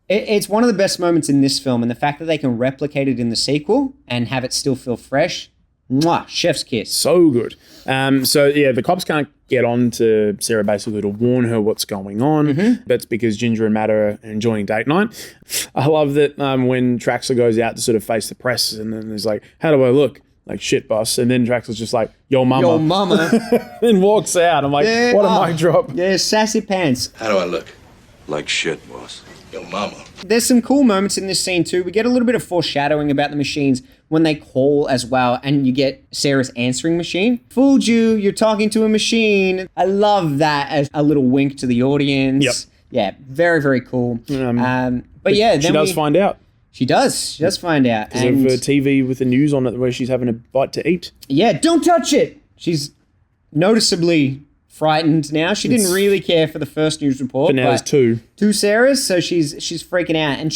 Speaker 2: it's one of the best moments in this film, and the fact that they can replicate it in the sequel and have it still feel fresh, mwah, chef's kiss.
Speaker 1: So good. So yeah, the cops can't get on to Sarah basically to warn her what's going on. That's because Ginger and Matt are enjoying date night. I love that when Traxler goes out to sort of face the press, and then there's like, how do I look? Like, shit, boss. And then Traxler's just like, yo, mama.
Speaker 2: Yo, mama.
Speaker 1: And walks out. I'm like, what a mic drop.
Speaker 2: Yeah, sassy pants.
Speaker 5: How do I look? Like shit, boss. Yo, mama.
Speaker 2: There's some cool moments in this scene too. We get a little bit of foreshadowing about the machines when they call as well, and you get Sarah's answering machine. Fooled you, you're talking to a machine. I love that as a little wink to the audience.
Speaker 1: Yep.
Speaker 2: Yeah, very, very cool. But yeah, then
Speaker 1: she does find out.
Speaker 2: She does find out.
Speaker 1: Because of her TV with the news on it where she's having a bite to eat.
Speaker 2: Yeah, don't touch it. She's noticeably frightened now. She didn't really care for the first news report.
Speaker 1: But now there's 2.
Speaker 2: 2 Sarahs, so she's freaking out. And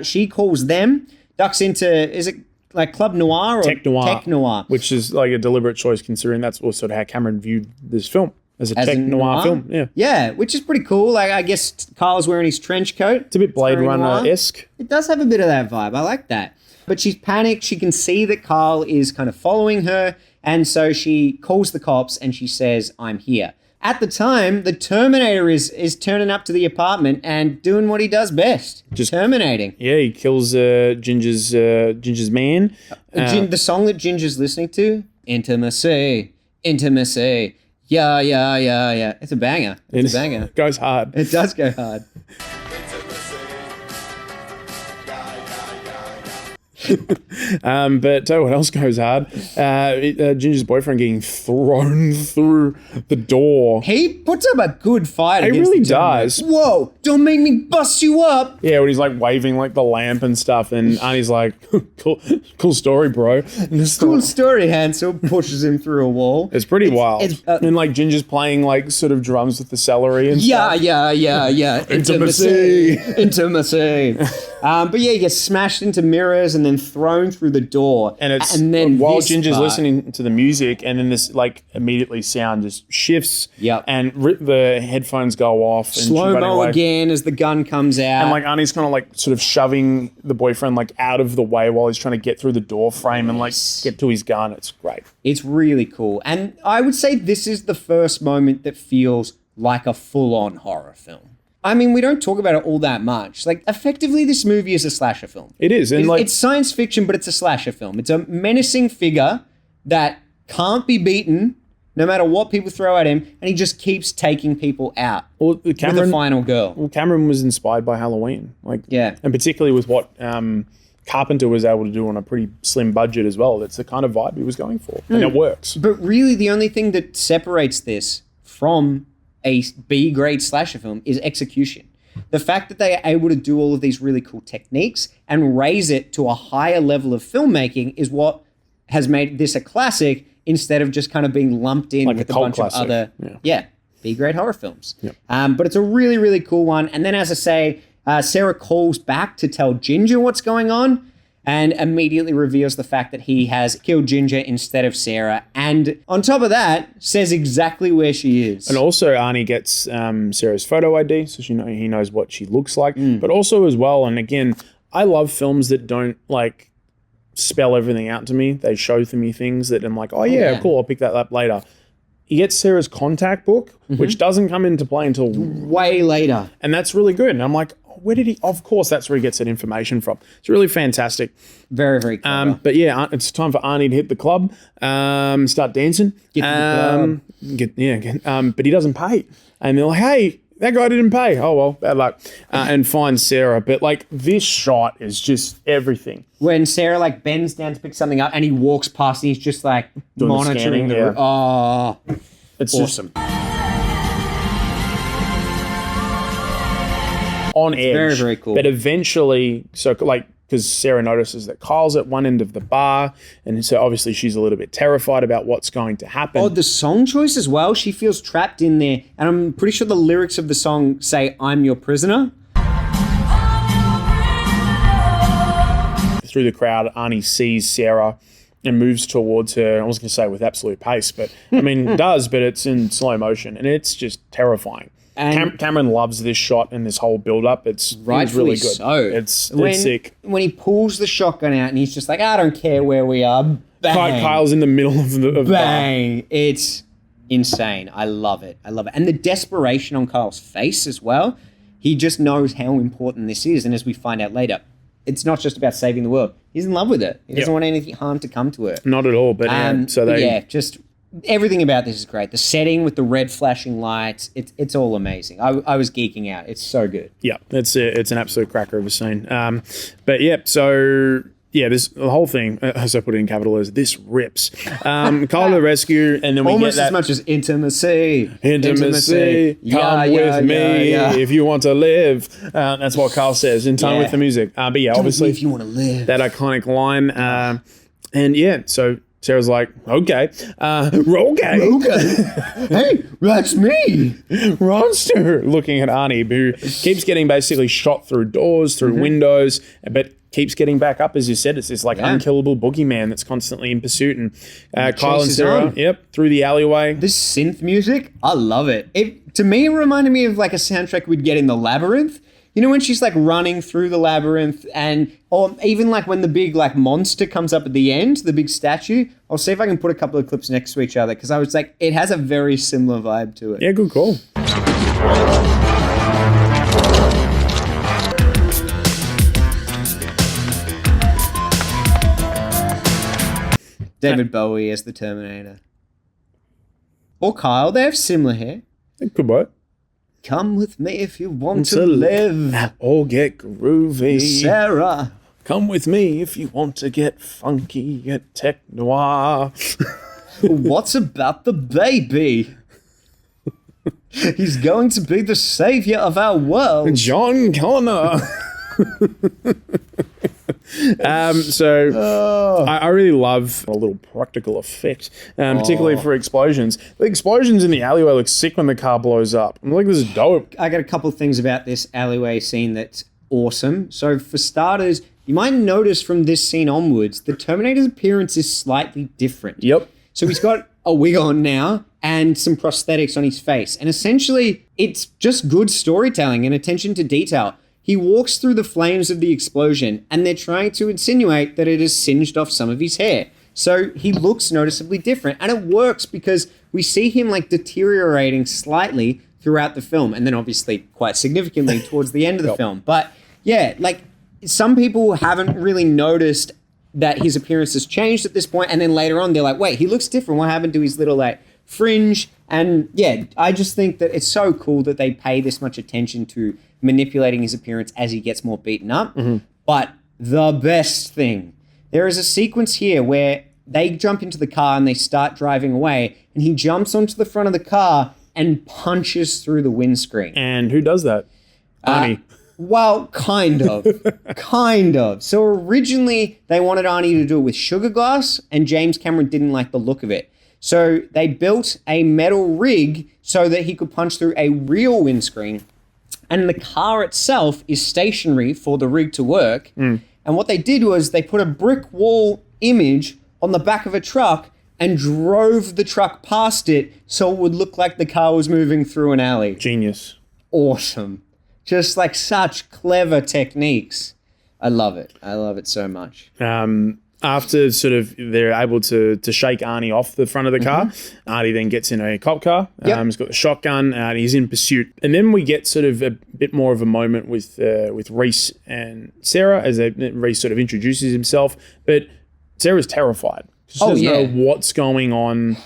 Speaker 2: she calls them, ducks into, is it like Club Noir or
Speaker 1: Tech Noir?
Speaker 2: Tech Noir.
Speaker 1: Which is like a deliberate choice considering that's also how Cameron viewed this film. As a Tech Noir film, yeah.
Speaker 2: Yeah, which is pretty cool. Like, I guess Kyle's wearing his trench coat.
Speaker 1: It's a bit Blade Runner-esque.
Speaker 2: It does have a bit of that vibe. I like that. But she's panicked. She can see that Kyle is kind of following her. And so she calls the cops and she says, I'm here. At the time, the Terminator is turning up to the apartment and doing what he does best. Just terminating.
Speaker 1: Yeah, he kills Ginger's man.
Speaker 2: The song that Ginger's listening to, Intimacy, Intimacy. Yeah. It's a banger. It's a banger.
Speaker 1: It goes hard.
Speaker 2: It does go hard.
Speaker 1: But tell you what else goes hard. Ginger's boyfriend getting thrown through the door.
Speaker 2: He puts up a good fight.
Speaker 1: He really does.
Speaker 2: Whoa, don't make me bust you up.
Speaker 1: Yeah, when he's like waving like the lamp and stuff, and Arnie's like, cool story, bro.
Speaker 2: Cool story, Hansel. Pushes him through a wall.
Speaker 1: It's pretty wild. And like Ginger's playing like sort of drums with the celery and stuff.
Speaker 2: Yeah. Intimacy. But yeah, he gets smashed into mirrors and then thrown through the door.
Speaker 1: And
Speaker 2: then
Speaker 1: while
Speaker 2: this
Speaker 1: Ginger's
Speaker 2: part-
Speaker 1: listening to the music, and then this like immediately sound just shifts.
Speaker 2: Yep.
Speaker 1: And the headphones go off. And she's
Speaker 2: slow
Speaker 1: running
Speaker 2: mo
Speaker 1: away.
Speaker 2: again as the gun comes out.
Speaker 1: And like Arnie's kind of like sort of shoving the boyfriend like out of the way while he's trying to get through the door frame and like get to his gun. It's great.
Speaker 2: It's really cool. And I would say this is the first moment that feels like a full-on horror film. I mean, we don't talk about it all that much. Like, effectively, this movie is a slasher film.
Speaker 1: It is. And
Speaker 2: It's science fiction, but it's a slasher film. It's a menacing figure that can't be beaten no matter what people throw at him, and he just keeps taking people out with the final girl.
Speaker 1: Well, Cameron was inspired by Halloween. Like,
Speaker 2: Yeah.
Speaker 1: And particularly with what Carpenter was able to do on a pretty slim budget as well. That's the kind of vibe he was going for. And it works.
Speaker 2: But really, the only thing that separates this from a B-grade slasher film is execution. The fact that they are able to do all of these really cool techniques and raise it to a higher level of filmmaking is what has made this a classic instead of just kind of being lumped in
Speaker 1: Like
Speaker 2: with
Speaker 1: a
Speaker 2: a
Speaker 1: cult
Speaker 2: bunch
Speaker 1: classic.
Speaker 2: of other
Speaker 1: Yeah.
Speaker 2: B-grade horror films.
Speaker 1: Yep.
Speaker 2: But it's a really, really cool one. And then, as I say, Sarah calls back to tell Ginger what's going on, and immediately reveals the fact that he has killed Ginger instead of Sarah. And on top of that, says exactly where she is.
Speaker 1: And also Arnie gets Sarah's photo ID, so he knows what she looks like. But also as well, and again, I love films that don't like spell everything out to me. They show to me things that I'm like, oh yeah, cool, I'll pick that up later. He gets Sarah's contact book, which doesn't come into play until
Speaker 2: way later.
Speaker 1: And that's really good. And I'm like, where did he? Of course, that's where he gets that information from. It's really fantastic.
Speaker 2: Very, very clever.
Speaker 1: But yeah, it's time for Arnie to hit the club, start dancing.
Speaker 2: Get to the
Speaker 1: club. But he doesn't pay. And they're like, hey, that guy didn't pay. Oh, well, bad luck. And finds Sarah. But like this shot is just everything.
Speaker 2: When Sarah like bends down to pick something up and he walks past and he's just like
Speaker 1: Doing the
Speaker 2: monitoring
Speaker 1: scanning,
Speaker 2: the
Speaker 1: yeah.
Speaker 2: Oh,
Speaker 1: It's
Speaker 2: awesome.
Speaker 1: On edge.
Speaker 2: very, very cool.
Speaker 1: But eventually, so like, because Sarah notices that Kyle's at one end of the bar, and so obviously she's a little bit terrified about what's going to happen.
Speaker 2: Oh, the song choice as well. She feels trapped in there. And I'm pretty sure the lyrics of the song say, I'm your prisoner.
Speaker 1: Through the crowd, Arnie sees Sarah and moves towards her. I was going to say with absolute pace, but I mean, does, but it's in slow motion, and it's just terrifying.
Speaker 2: And
Speaker 1: Cameron loves this shot and this whole build-up. It's
Speaker 2: rightfully
Speaker 1: really good.
Speaker 2: so.
Speaker 1: It's sick.
Speaker 2: When he pulls the shotgun out and he's just like, I don't care where we are. Bang.
Speaker 1: Kyle's in the middle of the
Speaker 2: Bang. It's insane. I love it. I love it. And the desperation on Kyle's face as well. He just knows how important this is. And as we find out later, it's not just about saving the world. He's in love with it. He doesn't want anything harm to come to her.
Speaker 1: Not at all. But
Speaker 2: just everything about this is great. The setting with the red flashing lights, it's all amazing. I was geeking out. It's so good.
Speaker 1: Yeah, it's an absolute cracker of a scene. But yeah, so yeah, the whole thing, as I put it in capital letters, this rips. Kyle to the rescue, and then we
Speaker 2: almost
Speaker 1: get that
Speaker 2: as much as intimacy.
Speaker 1: Intimacy. Come with me if you want to live. That's what Kyle says in time with the music. But yeah,
Speaker 2: Come
Speaker 1: obviously,
Speaker 2: with me if you want to live.
Speaker 1: that iconic line. And yeah, so Sarah's like, okay, okay.
Speaker 2: Hey, that's me.
Speaker 1: Monster, looking at Arnie, who keeps getting basically shot through doors, through windows, but keeps getting back up, as you said. It's this like unkillable boogeyman that's constantly in pursuit. And Kyle and Sarah, through the alleyway.
Speaker 2: This synth music, I love it. To me, it reminded me of like a soundtrack we'd get in The Labyrinth. You know, when she's like running through the labyrinth, or even like when the big like monster comes up at the end, the big statue. I'll see if I can put a couple of clips next to each other, because I was like, it has a very similar vibe to it.
Speaker 1: Yeah, good call.
Speaker 2: David Bowie as the Terminator. Or Kyle, they have similar hair.
Speaker 1: Good boy.
Speaker 2: Come with me if you want to live.
Speaker 1: Or get groovy.
Speaker 2: Sarah.
Speaker 1: Come with me if you want to get funky, get tech noir.
Speaker 2: What's about the baby? He's going to be the savior of our world.
Speaker 1: John Connor. I really love a little practical effect, particularly for explosions. The explosions in the alleyway look sick when the car blows up. I'm like, this is dope.
Speaker 2: I got a couple of things about this alleyway scene that's awesome. So for starters, you might notice from this scene onwards, the Terminator's appearance is slightly different.
Speaker 1: Yep.
Speaker 2: So he's got a wig on now and some prosthetics on his face. And essentially, it's just good storytelling and attention to detail. He walks through the flames of the explosion, and they're trying to insinuate that it has singed off some of his hair. So he looks noticeably different. And it works because we see him like deteriorating slightly throughout the film, and then obviously quite significantly towards the end of the film. But yeah, like some people haven't really noticed that his appearance has changed at this point, and then later on they're like, wait, he looks different. What happened to his little like fringe? And yeah, I just think that it's so cool that they pay this much attention to manipulating his appearance as he gets more beaten up. But the best thing, there is a sequence here where they jump into the car and they start driving away, and he jumps onto the front of the car and punches through the windscreen.
Speaker 1: And who does that? Arnie.
Speaker 2: Well, kind of. Kind of. So originally they wanted Arnie to do it with sugar glass, and James Cameron didn't like the look of it. So they built a metal rig so that he could punch through a real windscreen, and the car itself is stationary for the rig to work. And what they did was they put a brick wall image on the back of a truck and drove the truck past it so it would look like the car was moving through an alley.
Speaker 1: Genius.
Speaker 2: Awesome. Just like such clever techniques. I love it. I love it so much.
Speaker 1: After sort of they're able to shake Arnie off the front of the car, Arnie then gets in a cop car. He's got the shotgun and he's in pursuit. And then we get sort of a bit more of a moment with Reese and Sarah as Reese sort of introduces himself. But Sarah's terrified. She doesn't know what's going on.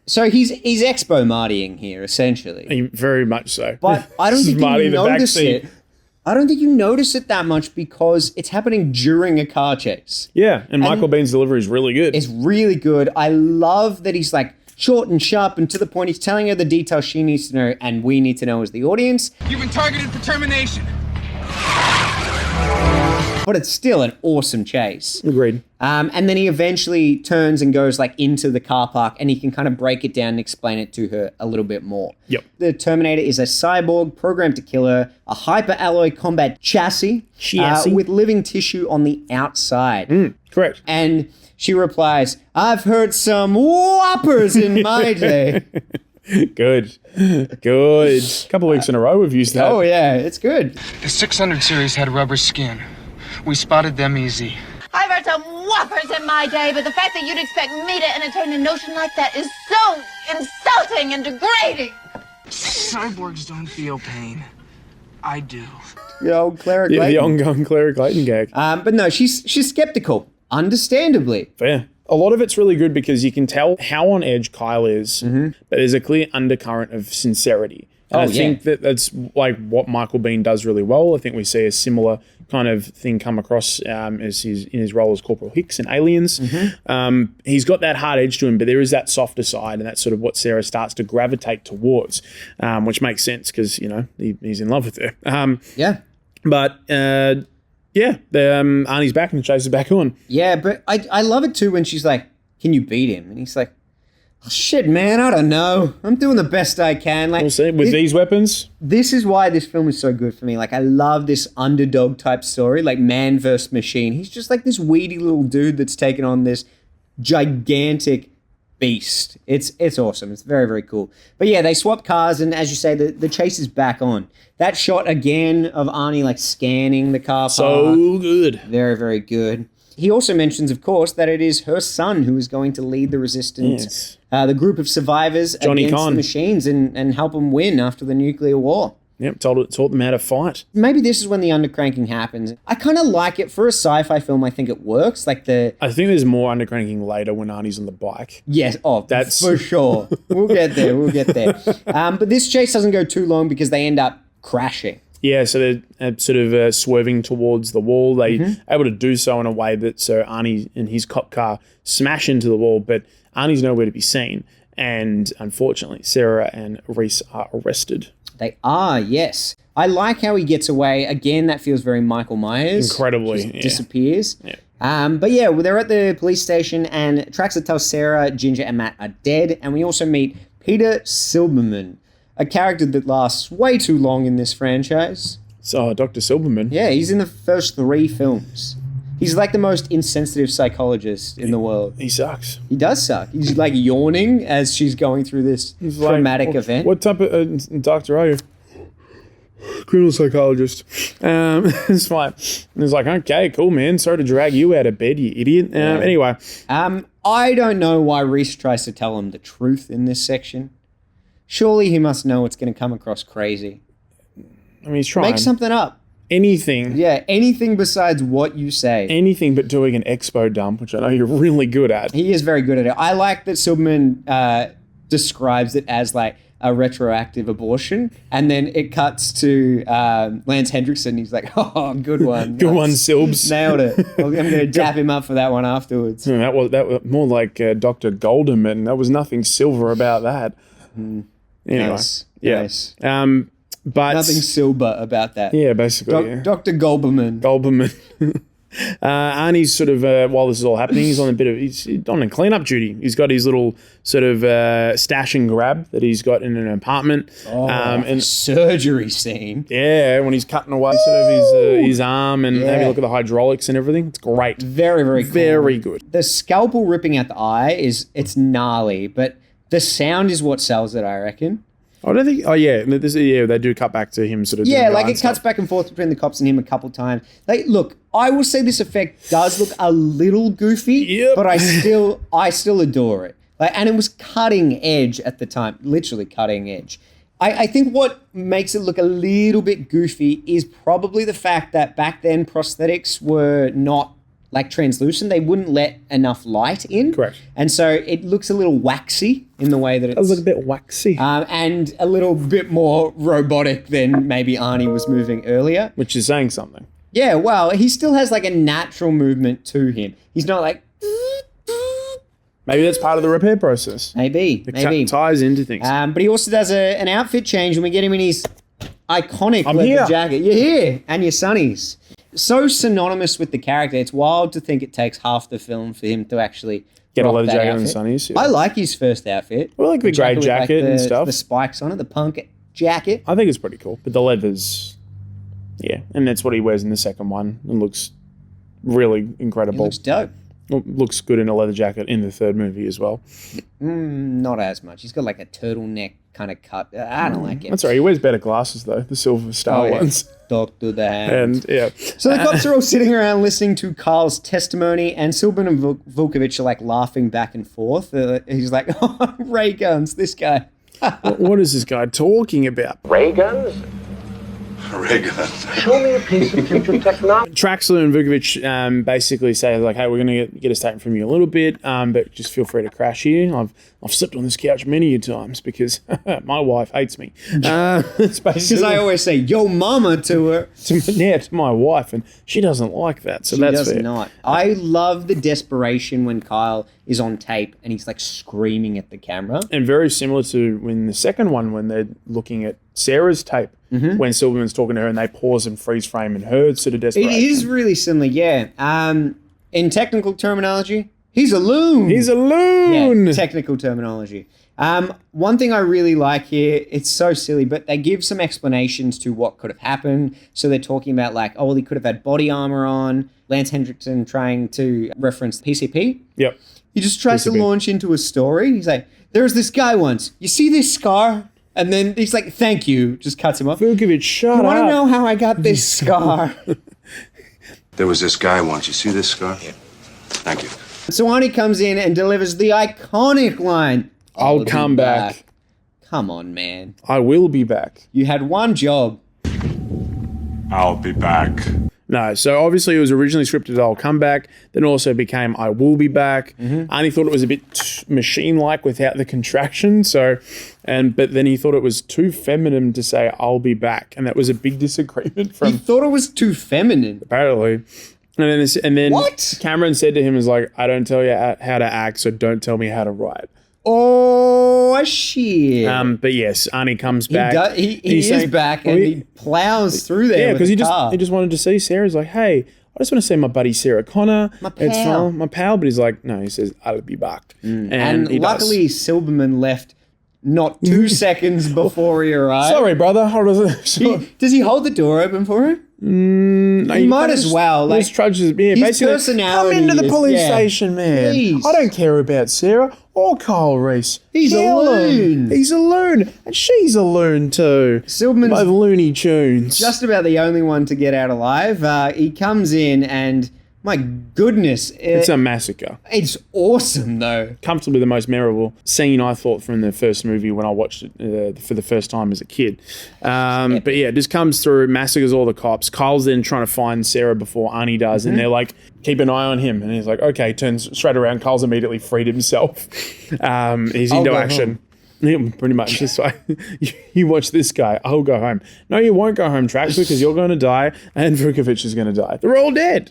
Speaker 2: So he's Expo Martying here, essentially.
Speaker 1: Very much so.
Speaker 2: But I don't think you notice it. I don't think you notice it that much because it's happening during a car chase.
Speaker 1: Yeah, and Michael Biehn's delivery is really good.
Speaker 2: It's really good. I love that he's like short and sharp and to the point. He's telling her the details she needs to know and we need to know as the audience.
Speaker 10: You've been targeted for termination.
Speaker 2: But it's still an awesome chase.
Speaker 1: Agreed.
Speaker 2: And then he eventually turns and goes like into the car park, and he can kind of break it down and explain it to her a little bit more.
Speaker 1: Yep.
Speaker 2: The Terminator is a cyborg programmed to kill her, a hyper-alloy combat chassis. With living tissue on the outside.
Speaker 1: Correct.
Speaker 2: And she replies, I've heard some whoppers in my day.
Speaker 1: Good. A couple of weeks in a row we've used that.
Speaker 2: Oh, yeah, it's good.
Speaker 8: The 600 series had rubber skin. We spotted them easy.
Speaker 3: I've heard some whoppers in my day, but the fact that you'd expect me to entertain a notion like that is so insulting and degrading.
Speaker 8: Cyborgs don't feel pain. I do.
Speaker 2: The old Clara
Speaker 1: Yeah,
Speaker 2: Clayton.
Speaker 1: the ongoing Clara Clayton gag.
Speaker 2: But no, she's skeptical, understandably.
Speaker 1: Fair. A lot of it's really good because you can tell how on edge Kyle is, but there's a clear undercurrent of sincerity. And I think that's like what Michael Biehn does really well. I think we see a similar kind of thing come across as in his role as Corporal Hicks in Aliens. He's got that hard edge to him, but there is that softer side, and that's sort of what Sarah starts to gravitate towards, which makes sense because, you know, he's in love with her. But Arnie's back and the chase is back on.
Speaker 2: Yeah, but I love it too when she's like, can you beat him? And he's like, oh, shit, man, I don't know. I'm doing the best I can. Like,
Speaker 1: We'll see. With these weapons?
Speaker 2: This is why this film is so good for me. Like, I love this underdog type story, like man versus machine. He's just like this weedy little dude that's taken on this gigantic beast. It's awesome. It's very, very cool. But yeah, they swap cars, and as you say, the chase is back on. That shot again of Arnie like scanning the car park.
Speaker 1: So good.
Speaker 2: Very, very good. He also mentions, of course, that it is her son who is going to lead the resistance, the group of survivors
Speaker 1: Johnny
Speaker 2: against
Speaker 1: Con.
Speaker 2: the machines and help them win after the nuclear war.
Speaker 1: Yep, taught them how to fight.
Speaker 2: Maybe this is when the undercranking happens. I kind of like it. For a sci-fi film, I think it works. Like
Speaker 1: I think there's more undercranking later when Arnie's on the bike.
Speaker 2: Yes,
Speaker 1: That's
Speaker 2: for sure. We'll get there. But this chase doesn't go too long because they end up crashing.
Speaker 1: Yeah, so they're sort of swerving towards the wall. They're able to do so in a way that so Arnie and his cop car smash into the wall, but Arnie's nowhere to be seen. And unfortunately, Sarah and Reese are arrested.
Speaker 2: They are, yes. I like how he gets away. Again, that feels very Michael Myers.
Speaker 1: Incredibly.
Speaker 2: Just disappears. But yeah, well, they're at the police station and Traxxas tells Sarah, Ginger, and Matt are dead. And we also meet Peter Silberman, a character that lasts way too long in this franchise.
Speaker 1: So, Dr. Silberman.
Speaker 2: Yeah, he's in the first 3 films. He's like the most insensitive psychologist in the world.
Speaker 1: He sucks.
Speaker 2: He does suck. He's like yawning as she's going through this traumatic event.
Speaker 1: What type of doctor are you? Criminal psychologist. It's fine. And it's like, okay, cool, man. Sorry to drag you out of bed, you idiot. Anyway.
Speaker 2: I don't know why Reese tries to tell him the truth in this section. Surely he must know it's going to come across crazy.
Speaker 1: I mean, he's trying.
Speaker 2: Make something up.
Speaker 1: Anything.
Speaker 2: Yeah, anything besides what you say.
Speaker 1: Anything but doing an expo dump, which I know you're really good at.
Speaker 2: He is very good at it. I like that Silberman describes it as like a retroactive abortion, and then it cuts to Lance Hendrickson. He's like, "Oh, good one,
Speaker 1: Good one, Silbs.
Speaker 2: nailed it." I'm going to dap him up for that one afterwards.
Speaker 1: That was more like Dr. Goldeman. There was nothing silver about that. Anyway,
Speaker 2: Nice.
Speaker 1: yeah.
Speaker 2: Nice.
Speaker 1: But
Speaker 2: Nothing silver about that.
Speaker 1: yeah, basically, yeah.
Speaker 2: Dr. Goldberman.
Speaker 1: Goldeman. Arnie's sort of while this is all happening, he's on a cleanup duty. He's got his little sort of stash and grab that he's got in an apartment.
Speaker 2: And surgery scene.
Speaker 1: Yeah, when he's cutting away sort of his arm and having a look at the hydraulics and everything. It's great.
Speaker 2: Very, very cool.
Speaker 1: Very good.
Speaker 2: The scalpel ripping out the eye it's gnarly, but the sound is what sells it, I reckon.
Speaker 1: I don't think. Oh yeah, they do cut back to him sort of.
Speaker 2: Yeah,
Speaker 1: doing
Speaker 2: like
Speaker 1: guard
Speaker 2: it cuts
Speaker 1: stuff.
Speaker 2: back and forth between the cops and him a couple times. Like, look, I will say this effect does look a little goofy,
Speaker 1: Yep.
Speaker 2: but I still adore it. Like, and it was cutting edge at the time, literally cutting edge. I think what makes it look a little bit goofy is probably the fact that back then prosthetics were not like translucent. They wouldn't let enough light in.
Speaker 1: Correct.
Speaker 2: And so it looks a little waxy in the way that it's...
Speaker 1: It was a bit waxy,
Speaker 2: and a little bit more robotic than maybe Arnie was moving earlier.
Speaker 1: which is saying something.
Speaker 2: Yeah, well, he still has like a natural movement to him. He's not like...
Speaker 1: Maybe that's part of the repair process.
Speaker 2: Maybe.
Speaker 1: Ties into things.
Speaker 2: But he also does an outfit change and we get him in his iconic
Speaker 1: I'm
Speaker 2: leather
Speaker 1: here.
Speaker 2: jacket. You're here. And your sunnies. So synonymous with the character. It's wild to think it takes half the film for him to actually
Speaker 1: Get a
Speaker 2: rock
Speaker 1: leather
Speaker 2: that
Speaker 1: jacket and
Speaker 2: outfit.
Speaker 1: sunnies. Yeah.
Speaker 2: I like his first outfit.
Speaker 1: I like the grey
Speaker 2: with,
Speaker 1: jacket and stuff.
Speaker 2: The spikes on it, the punk jacket.
Speaker 1: I think it's pretty cool. But the leather's, yeah, and that's what he wears in the second one and looks really
Speaker 2: It
Speaker 1: incredible.
Speaker 2: looks dope.
Speaker 1: Looks good in a leather jacket in the third movie as well.
Speaker 2: Not as much. He's got like a turtleneck kind of cut. I don't like it.
Speaker 1: That's all right. He wears better glasses though, the silver star
Speaker 2: yeah.
Speaker 1: ones.
Speaker 2: Talk to the hand.
Speaker 1: And yeah,
Speaker 2: So the cops are all sitting around listening to Carl's testimony, and Silberman and Vukovic are like laughing back and forth. He's like, "Oh, ray guns, this guy."
Speaker 1: what is this guy talking about?
Speaker 11: Ray guns?
Speaker 6: Ray gun.
Speaker 11: Show me a piece of future technology.
Speaker 1: Traxler and Vukovic basically say like, "Hey, we're going to get a statement from you a little bit, but just feel free to crash here. I've slept on this couch many a times because my wife hates me." It's
Speaker 2: Because
Speaker 1: basically
Speaker 2: I always say "yo mama" to her.
Speaker 1: to my wife, and she doesn't like that. So
Speaker 2: She
Speaker 1: that's
Speaker 2: does
Speaker 1: fair.
Speaker 2: not. I love the desperation when Kyle is on tape and he's like screaming at the camera.
Speaker 1: And very similar to when the second one, when they're looking at Sarah's tape, when Silverman's talking to her and they pause and freeze frame and her sort of
Speaker 2: It
Speaker 1: desperation.
Speaker 2: is really similar, yeah. In technical terminology, he's a loon.
Speaker 1: He's a loon.
Speaker 2: Yeah, technical terminology. One thing I really like here, it's so silly, but they give some explanations to what could have happened. So they're talking about like, oh, well, he could have had body armor on. Lance Hendrickson trying to reference PCP.
Speaker 1: Yep.
Speaker 2: He just tries to
Speaker 1: PCP.
Speaker 2: launch into a story. He's like, there was this guy once. You see this scar? And then he's like, thank you. Just cuts him off.
Speaker 1: Vukovic, shut
Speaker 2: You
Speaker 1: up.
Speaker 2: want to know how I got this scar?
Speaker 6: There was this guy once. You see this scar? Yeah. Thank you.
Speaker 2: So Arnie comes in and delivers the iconic line.
Speaker 1: I'll
Speaker 2: be
Speaker 1: come back.
Speaker 2: Come on, man.
Speaker 1: I will be back.
Speaker 2: You had one job.
Speaker 9: I'll be back.
Speaker 1: No, so obviously it was originally scripted I'll come back, then also became I will be back. Arnie thought it was a bit machine-like without the contraction, but then he thought it was too feminine to say I'll be back, and that was a big disagreement
Speaker 2: He
Speaker 1: from
Speaker 2: thought it was too feminine.
Speaker 1: apparently. And then
Speaker 2: What?
Speaker 1: Cameron said to him, "Is like I don't tell you how to act, so don't tell me how to write."
Speaker 2: Oh, shit.
Speaker 1: But yes, Arnie comes
Speaker 2: he
Speaker 1: back.
Speaker 2: he
Speaker 1: He's
Speaker 2: is
Speaker 1: saying-
Speaker 2: back
Speaker 1: well,
Speaker 2: and he plows through there.
Speaker 1: Yeah,
Speaker 2: with
Speaker 1: because
Speaker 2: the
Speaker 1: he
Speaker 2: car.
Speaker 1: just wanted to see Sarah. He's like, hey, I just want to see my buddy Sarah Connor.
Speaker 2: My
Speaker 1: It's
Speaker 2: pal.
Speaker 1: fine, my pal. But he's like, no, he says, I'll be back.
Speaker 2: And
Speaker 1: he does.
Speaker 2: luckily, Silberman left not 2 seconds before he arrives.
Speaker 1: Sorry, brother. Hold on.
Speaker 2: Does he hold the door open for him?
Speaker 1: No,
Speaker 2: He might as well. Like,
Speaker 1: Just trudges. Yeah,
Speaker 2: his
Speaker 1: basically,
Speaker 2: personality
Speaker 1: come into the
Speaker 2: is-
Speaker 1: police
Speaker 2: yeah.
Speaker 1: station, man.
Speaker 2: Please.
Speaker 1: I don't care about Sarah or Kyle Reese.
Speaker 2: He's a
Speaker 1: Kill him.
Speaker 2: loon.
Speaker 1: He's a loon. And she's a loon too.
Speaker 2: Silverman's
Speaker 1: By Looney Tunes.
Speaker 2: just about the only one to get out alive. He comes in and, my goodness,
Speaker 1: It's a massacre.
Speaker 2: it's awesome though.
Speaker 1: Comfortably the most memorable scene, I thought, from the first movie when I watched it for the first time as a kid. But yeah, it just comes through, massacres all the cops. Kyle's then trying to find Sarah before Arnie does, and they're like, keep an eye on him. And he's like, okay, turns straight around. Kyle's immediately freed himself. He's into
Speaker 2: go
Speaker 1: action. Yeah, pretty much. Just like, you watch this guy, I'll go home. No, you won't go home, Trax, because you're going to die, and Vukovic is going to die. They're all dead.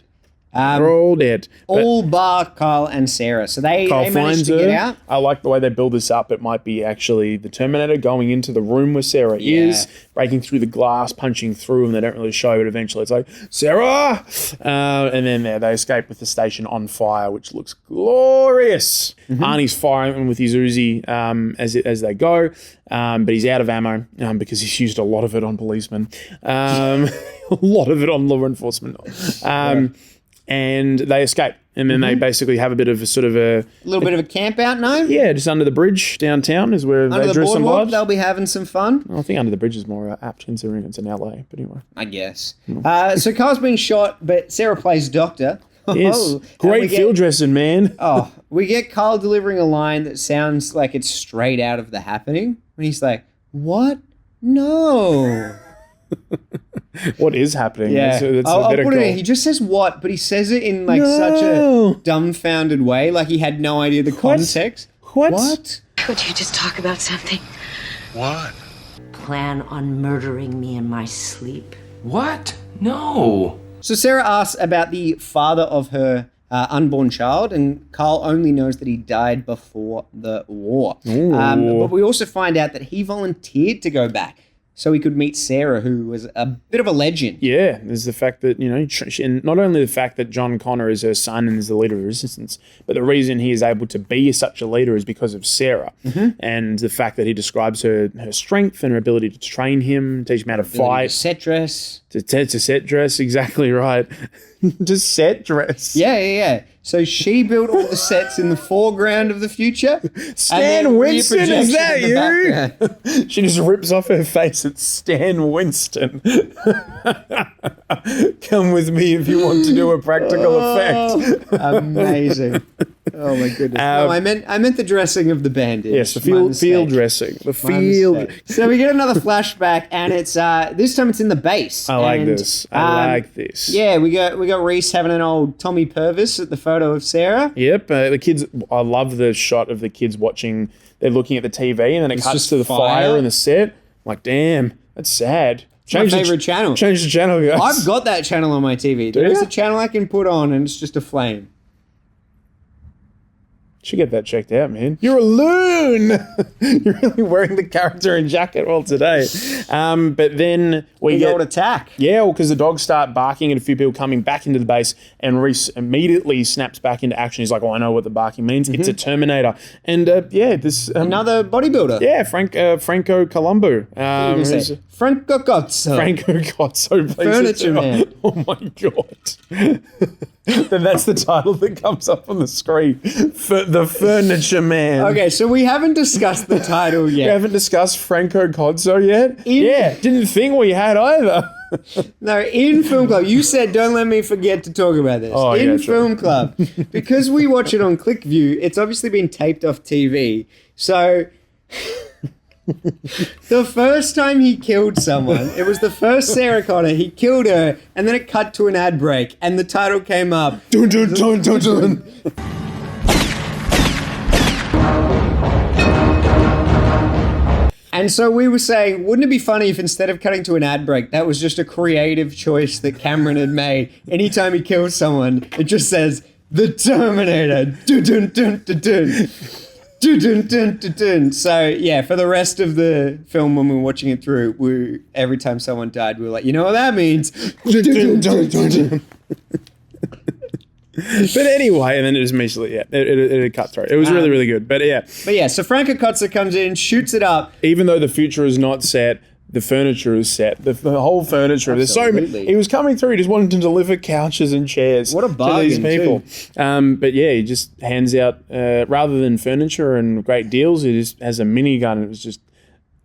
Speaker 1: They're all dead. But
Speaker 2: All bar Kyle and Sarah. So they managed
Speaker 1: finds
Speaker 2: to
Speaker 1: her.
Speaker 2: get out.
Speaker 1: I like the way they build this up. It might be actually the Terminator going into the room where Sarah is, breaking through the glass, punching through, and they don't really show it. Eventually, it's like, Sarah! And then they escape with the station on fire, which looks glorious. Arnie's firing them with his Uzi as they go, but he's out of ammo because he's used a lot of it on policemen. A lot of it on law enforcement. And they escape. And then they basically have a bit of a
Speaker 2: little bit of a camp out, no?
Speaker 1: Yeah, just under the bridge downtown is where
Speaker 2: Under
Speaker 1: they
Speaker 2: the
Speaker 1: drew some
Speaker 2: boardwalk,
Speaker 1: blood.
Speaker 2: they'll be having some fun.
Speaker 1: I think under the bridge is more apt considering it's in LA. But anyway.
Speaker 2: I guess. So Kyle's being shot, but Sarah plays doctor.
Speaker 1: Yes.
Speaker 2: Oh, and we
Speaker 1: Great
Speaker 2: get-
Speaker 1: field dressing, man.
Speaker 2: Oh, we get Kyle delivering a line that sounds like it's straight out of The Happening. And he's like, what? No.
Speaker 1: What is happening?
Speaker 2: Yeah.
Speaker 1: That's
Speaker 2: I'll
Speaker 1: better
Speaker 2: put it
Speaker 1: call.
Speaker 2: in. He just says what, but he says it in like such
Speaker 1: No.
Speaker 2: a dumbfounded way, like he had no idea the context.
Speaker 1: What?
Speaker 2: What?
Speaker 12: Would you just talk about something?
Speaker 7: What?
Speaker 12: Plan on murdering me in my sleep?
Speaker 8: What? No.
Speaker 2: So Sarah asks about the father of her unborn child, and Kyle only knows that he died before the war. But we also find out that he volunteered to go back so he could meet Sarah, who was a bit of a legend.
Speaker 1: Yeah, there's the fact that, and not only the fact that John Connor is her son and is the leader of resistance, but the reason he is able to be such a leader is because of Sarah. And the fact that he describes her strength and her ability to train him, teach him how to fight.
Speaker 2: Set dress.
Speaker 1: To set dress, exactly right. To set dress.
Speaker 2: Yeah. So she built all the sets in the foreground of the future.
Speaker 1: Stan Winston, is that
Speaker 2: you?
Speaker 1: you? She just rips off her face. It's Stan Winston. Come with me if you want to do a practical effect.
Speaker 2: Amazing. Oh my goodness. No, I meant the dressing of the bandage.
Speaker 1: Yes, the
Speaker 2: My
Speaker 1: field
Speaker 2: mistake.
Speaker 1: dressing. The
Speaker 2: My
Speaker 1: field.
Speaker 2: mistake. So we get another flashback, and it's this time it's in the base.
Speaker 1: I like
Speaker 2: And,
Speaker 1: this. I like this.
Speaker 2: Yeah, we got Reese having an old Tommy Purvis at the photo of Sarah.
Speaker 1: Yep. The kids. I love the shot of the kids watching. They're looking at the TV, and then it
Speaker 2: It's
Speaker 1: cuts
Speaker 2: just
Speaker 1: to the
Speaker 2: fire.
Speaker 1: fire in the set. I'm like, damn, that's sad.
Speaker 2: My favorite channel.
Speaker 1: Change the channel, guys.
Speaker 2: I've got that channel on my TV. There's a channel I can put on, and it's just a flame.
Speaker 1: Should get that checked out, man. You're a loon. You're really wearing the character and jacket all today. But then we
Speaker 2: Big
Speaker 1: get
Speaker 2: old attack.
Speaker 1: Yeah, well, because the dogs start barking and a few people coming back into the base, and Reese immediately snaps back into action. He's like, "Oh, I know what the barking means. It's a Terminator." And this
Speaker 2: Another bodybuilder.
Speaker 1: yeah, Franco Colombo.
Speaker 2: Franco Cozzo.
Speaker 1: Franco Cozzo plays
Speaker 2: Furniture Man.
Speaker 1: Oh my god! Then that's the title that comes up on the screen. The Furniture Man.
Speaker 2: Okay, so we haven't discussed the title yet.
Speaker 1: You haven't discussed Franco Cozzo yet? Yeah, didn't think we had either.
Speaker 2: No, in Film Club, you said don't let me forget to talk about this.
Speaker 1: Oh,
Speaker 2: in
Speaker 1: yeah, sure.
Speaker 2: Film Club, because we watch it on ClickView, it's obviously been taped off TV. So the first time he killed someone, it was the first Sarah Connor, he killed her, and then it cut to an ad break, and the title came up.
Speaker 1: Dun, dun, dun, dun, dun.
Speaker 2: And so we were saying, wouldn't it be funny if instead of cutting to an ad break, that was just a creative choice that Cameron had made? Anytime he kills someone, it just says, The Terminator. Dun, dun, dun, dun, dun. Dun, dun, dun, dun, dun. So, yeah, for the rest of the film, when we were watching it through, every time someone died, we were like, you know what that means? Dun, dun, dun, dun, dun.
Speaker 1: But anyway, and then it was immediately, it cut through. It was really, really good. But yeah.
Speaker 2: But yeah, so Franco Cozza comes in, shoots it up.
Speaker 1: Even though the future is not set, the furniture is set. The whole furniture. There's so many. He was coming through. He just wanted to deliver couches and chairs.
Speaker 2: What a bargain,
Speaker 1: to these people. But yeah, he just hands out rather than furniture and great deals. He just has a minigun. It was just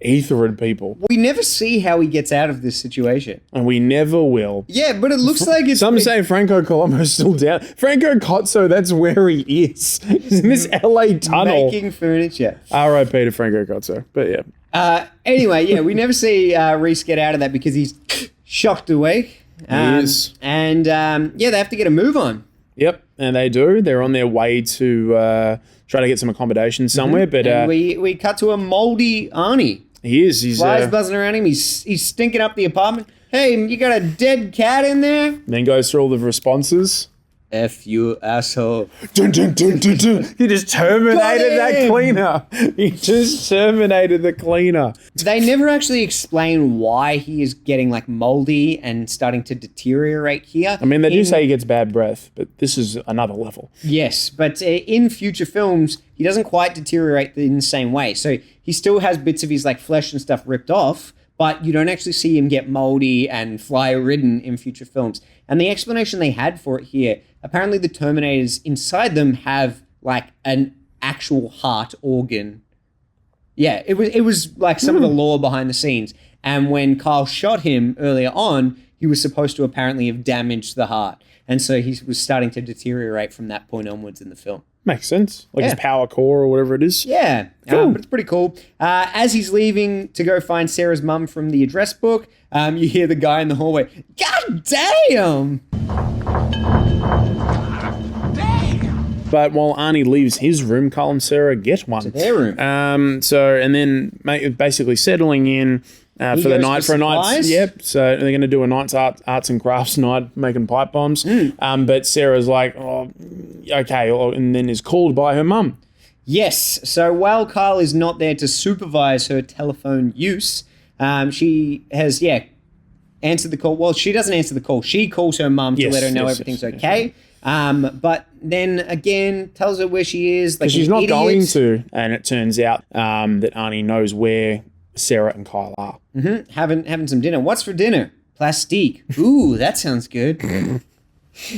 Speaker 1: ether at people.
Speaker 2: We never see how he gets out of this situation.
Speaker 1: And we never will.
Speaker 2: Yeah, but it looks like it's...
Speaker 1: Some say Franco Colombo's still down. Franco Cozzo, that's where he is. He's in this LA tunnel.
Speaker 2: Making furniture.
Speaker 1: R.I.P. to Franco Cozzo. But yeah.
Speaker 2: Anyway, yeah, we never see Reese get out of that because he's shocked awake.
Speaker 1: He is.
Speaker 2: And yeah, they have to get a move on.
Speaker 1: Yep, and they do. They're on their way to try to get some accommodation somewhere. But
Speaker 2: and we cut to a moldy Arnie.
Speaker 1: He is. He's
Speaker 2: flies buzzing around him. He's stinking up the apartment. Hey, you got a dead cat in there?
Speaker 1: Then goes through all the responses.
Speaker 2: F you, asshole.
Speaker 1: Dun, dun, dun, dun, dun. He just terminated that cleaner. He just terminated the cleaner.
Speaker 2: They never actually explain why he is getting like moldy and starting to deteriorate here.
Speaker 1: I mean, they do say he gets bad breath, but this is another level.
Speaker 2: Yes, but in future films, he doesn't quite deteriorate in the same way. So he still has bits of his like flesh and stuff ripped off, but you don't actually see him get moldy and fly-ridden in future films. And the explanation they had for it here, apparently the Terminators inside them have like an actual heart organ. Yeah, it was like some of the lore behind the scenes. And when Kyle shot him earlier on, he was supposed to apparently have damaged the heart. And so he was starting to deteriorate from that point onwards in the film.
Speaker 1: Makes sense. Like his power core or whatever it is.
Speaker 2: Yeah.
Speaker 1: Cool.
Speaker 2: But it's pretty cool. As he's leaving to go find Sarah's mum from the address book, you hear the guy in the hallway, God damn!
Speaker 1: But while Arnie leaves his room, Carl and Sarah get one.
Speaker 2: To their room.
Speaker 1: And then basically settling in for the night. For a night's, yep. So they're going to do a night's arts and crafts night, making pipe bombs. But Sarah's like, oh, okay, and then is called by her mum.
Speaker 2: Yes. So while Kyle is not there to supervise her telephone use, she has, answered the call. Well, she doesn't answer the call. She calls her mum to let her know everything's okay. But then again, tells her where she is. Like
Speaker 1: she's not going to. And it turns out that Arnie knows where Sarah and Kyle are.
Speaker 2: Mm-hmm. Having some dinner. What's for dinner? Plastique. Ooh, that sounds good.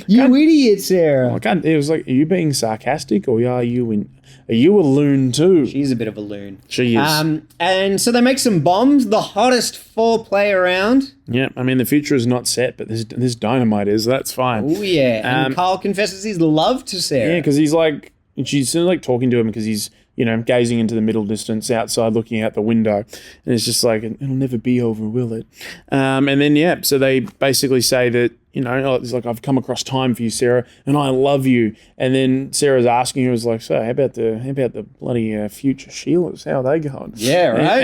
Speaker 2: You idiot, Sarah.
Speaker 1: It was like, are you being sarcastic or are you a loon too?
Speaker 2: She's a bit of a loon.
Speaker 1: She is.
Speaker 2: And so they make some bombs, the hottest foreplay around.
Speaker 1: Yeah, I mean, the future is not set, but this dynamite is. That's fine.
Speaker 2: Oh, yeah. And Kyle confesses his love to Sarah.
Speaker 1: Yeah, because she's sort of like talking to him because he's, gazing into the middle distance outside, looking out the window. And it's just like, it'll never be over, will it? And then, so they basically say that, it's like, I've come across time for you, Sarah, and I love you. And then Sarah's asking her, was like, so how about the bloody future Sheilas? How are they going?
Speaker 2: Yeah, right?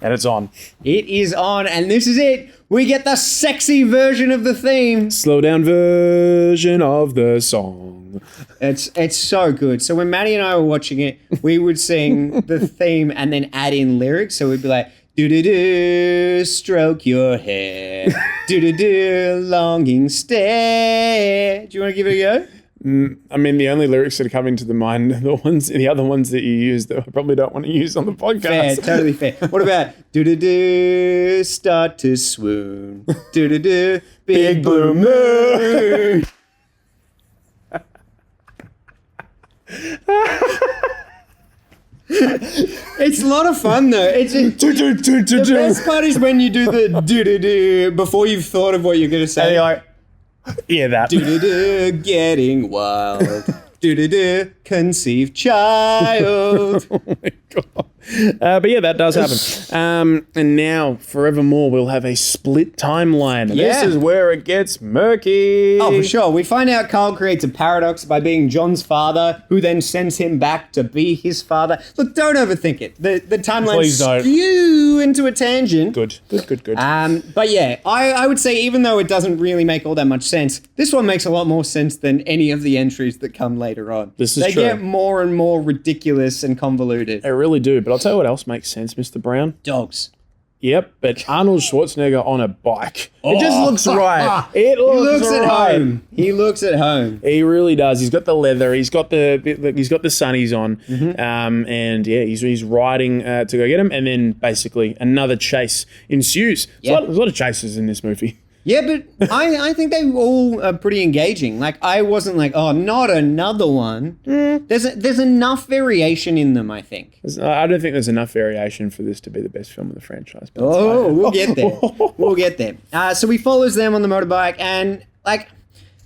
Speaker 1: And it's on.
Speaker 2: It is on, and this is it. We get the sexy version of the theme.
Speaker 1: Slow down version of the song.
Speaker 2: It's so good. So when Maddie and I were watching it, we would sing the theme and then add in lyrics. So we'd be like, do-do-do, stroke your hair. Do-do-do, longing stare. Do you want to give it a go?
Speaker 1: I mean, the only lyrics that are coming to the mind are the other ones that you use that I probably don't want to use on the podcast.
Speaker 2: Fair, totally fair. What about do-do-do, start to swoon. Do-do-do, big blue moon. It's a lot of fun though. The best part is when you do the do-do-do before you've thought of what you're going to say.
Speaker 1: And you're like, yeah, that.
Speaker 2: Do-do-do, getting wild. Do-do-do, conceived child.
Speaker 1: Oh my God. But yeah, that does happen. And now, forevermore, we'll have a split timeline. And This is where it gets murky.
Speaker 2: Oh, for sure. We find out Carl creates a paradox by being John's father, who then sends him back to be his father. Look, don't overthink it. The timeline skew into a tangent.
Speaker 1: Good.
Speaker 2: But yeah, I would say even though it doesn't really make all that much sense, this one makes a lot more sense than any of the entries that come later on.
Speaker 1: This is
Speaker 2: true. They get more and more ridiculous and convoluted.
Speaker 1: They really do. But I'll tell you what else makes sense, Mr. Brown.
Speaker 2: Dogs.
Speaker 1: Yep, but Arnold Schwarzenegger on a bike. It just looks right. It
Speaker 2: He looks
Speaker 1: right.
Speaker 2: at home. He looks at home.
Speaker 1: He really does. He's got the leather. He's got the sunnies on,
Speaker 2: Mm-hmm.
Speaker 1: and yeah, he's riding to go get him. And then basically another chase ensues. There's a lot of chases in this movie.
Speaker 2: Yeah, but I think they all are pretty engaging. Like, I wasn't like, oh, not another one. There's enough variation in them, I think.
Speaker 1: I don't think there's enough variation for this to be the best film of the franchise. But
Speaker 2: Oh, we'll get there. We'll get there. So he follows them on the motorbike, and like,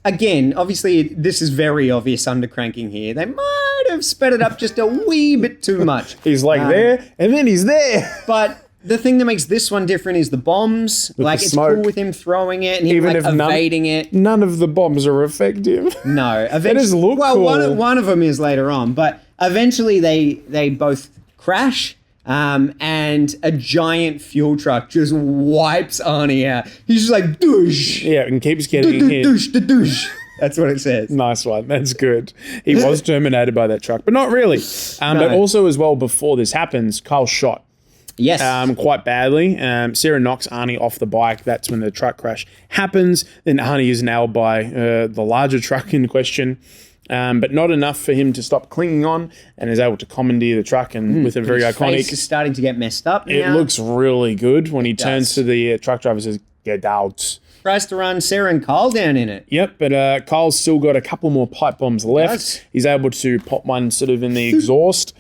Speaker 2: again, obviously this is very obvious undercranking here. They might have sped it up just a wee bit too much.
Speaker 1: He's like there, and then he's there.
Speaker 2: But the thing that makes this one different is the bombs. Like,
Speaker 1: the
Speaker 2: it's
Speaker 1: smoke.
Speaker 2: cool with him throwing it and him
Speaker 1: Even
Speaker 2: like
Speaker 1: if
Speaker 2: evading it.
Speaker 1: None of the bombs are effective.
Speaker 2: No,
Speaker 1: They just look
Speaker 2: well,
Speaker 1: cool.
Speaker 2: one of them is later on, but eventually they both crash. And a giant fuel truck just wipes Arnie out. He's just like, douche.
Speaker 1: Yeah, and keeps getting hit.
Speaker 2: Douche. That's what it says.
Speaker 1: Nice one. That's good. He was terminated by that truck, but not really. But also as well, before this happens, Kyle's shot.
Speaker 2: Yes.
Speaker 1: Quite badly. Sarah knocks Arnie off the bike. That's when the truck crash happens. Then Arnie is nailed by the larger truck in question. But not enough for him to stop clinging on, and is able to commandeer the truck, and with a very
Speaker 2: His face
Speaker 1: iconic.
Speaker 2: is starting to get messed up now.
Speaker 1: It looks really good when he turns
Speaker 2: does.
Speaker 1: to the truck driver and says, "Get out."
Speaker 2: Tries to run Sarah and Kyle down in it.
Speaker 1: Yep, but Kyle's still got a couple more pipe bombs left.
Speaker 2: Does.
Speaker 1: He's able to pop one sort of in the exhaust.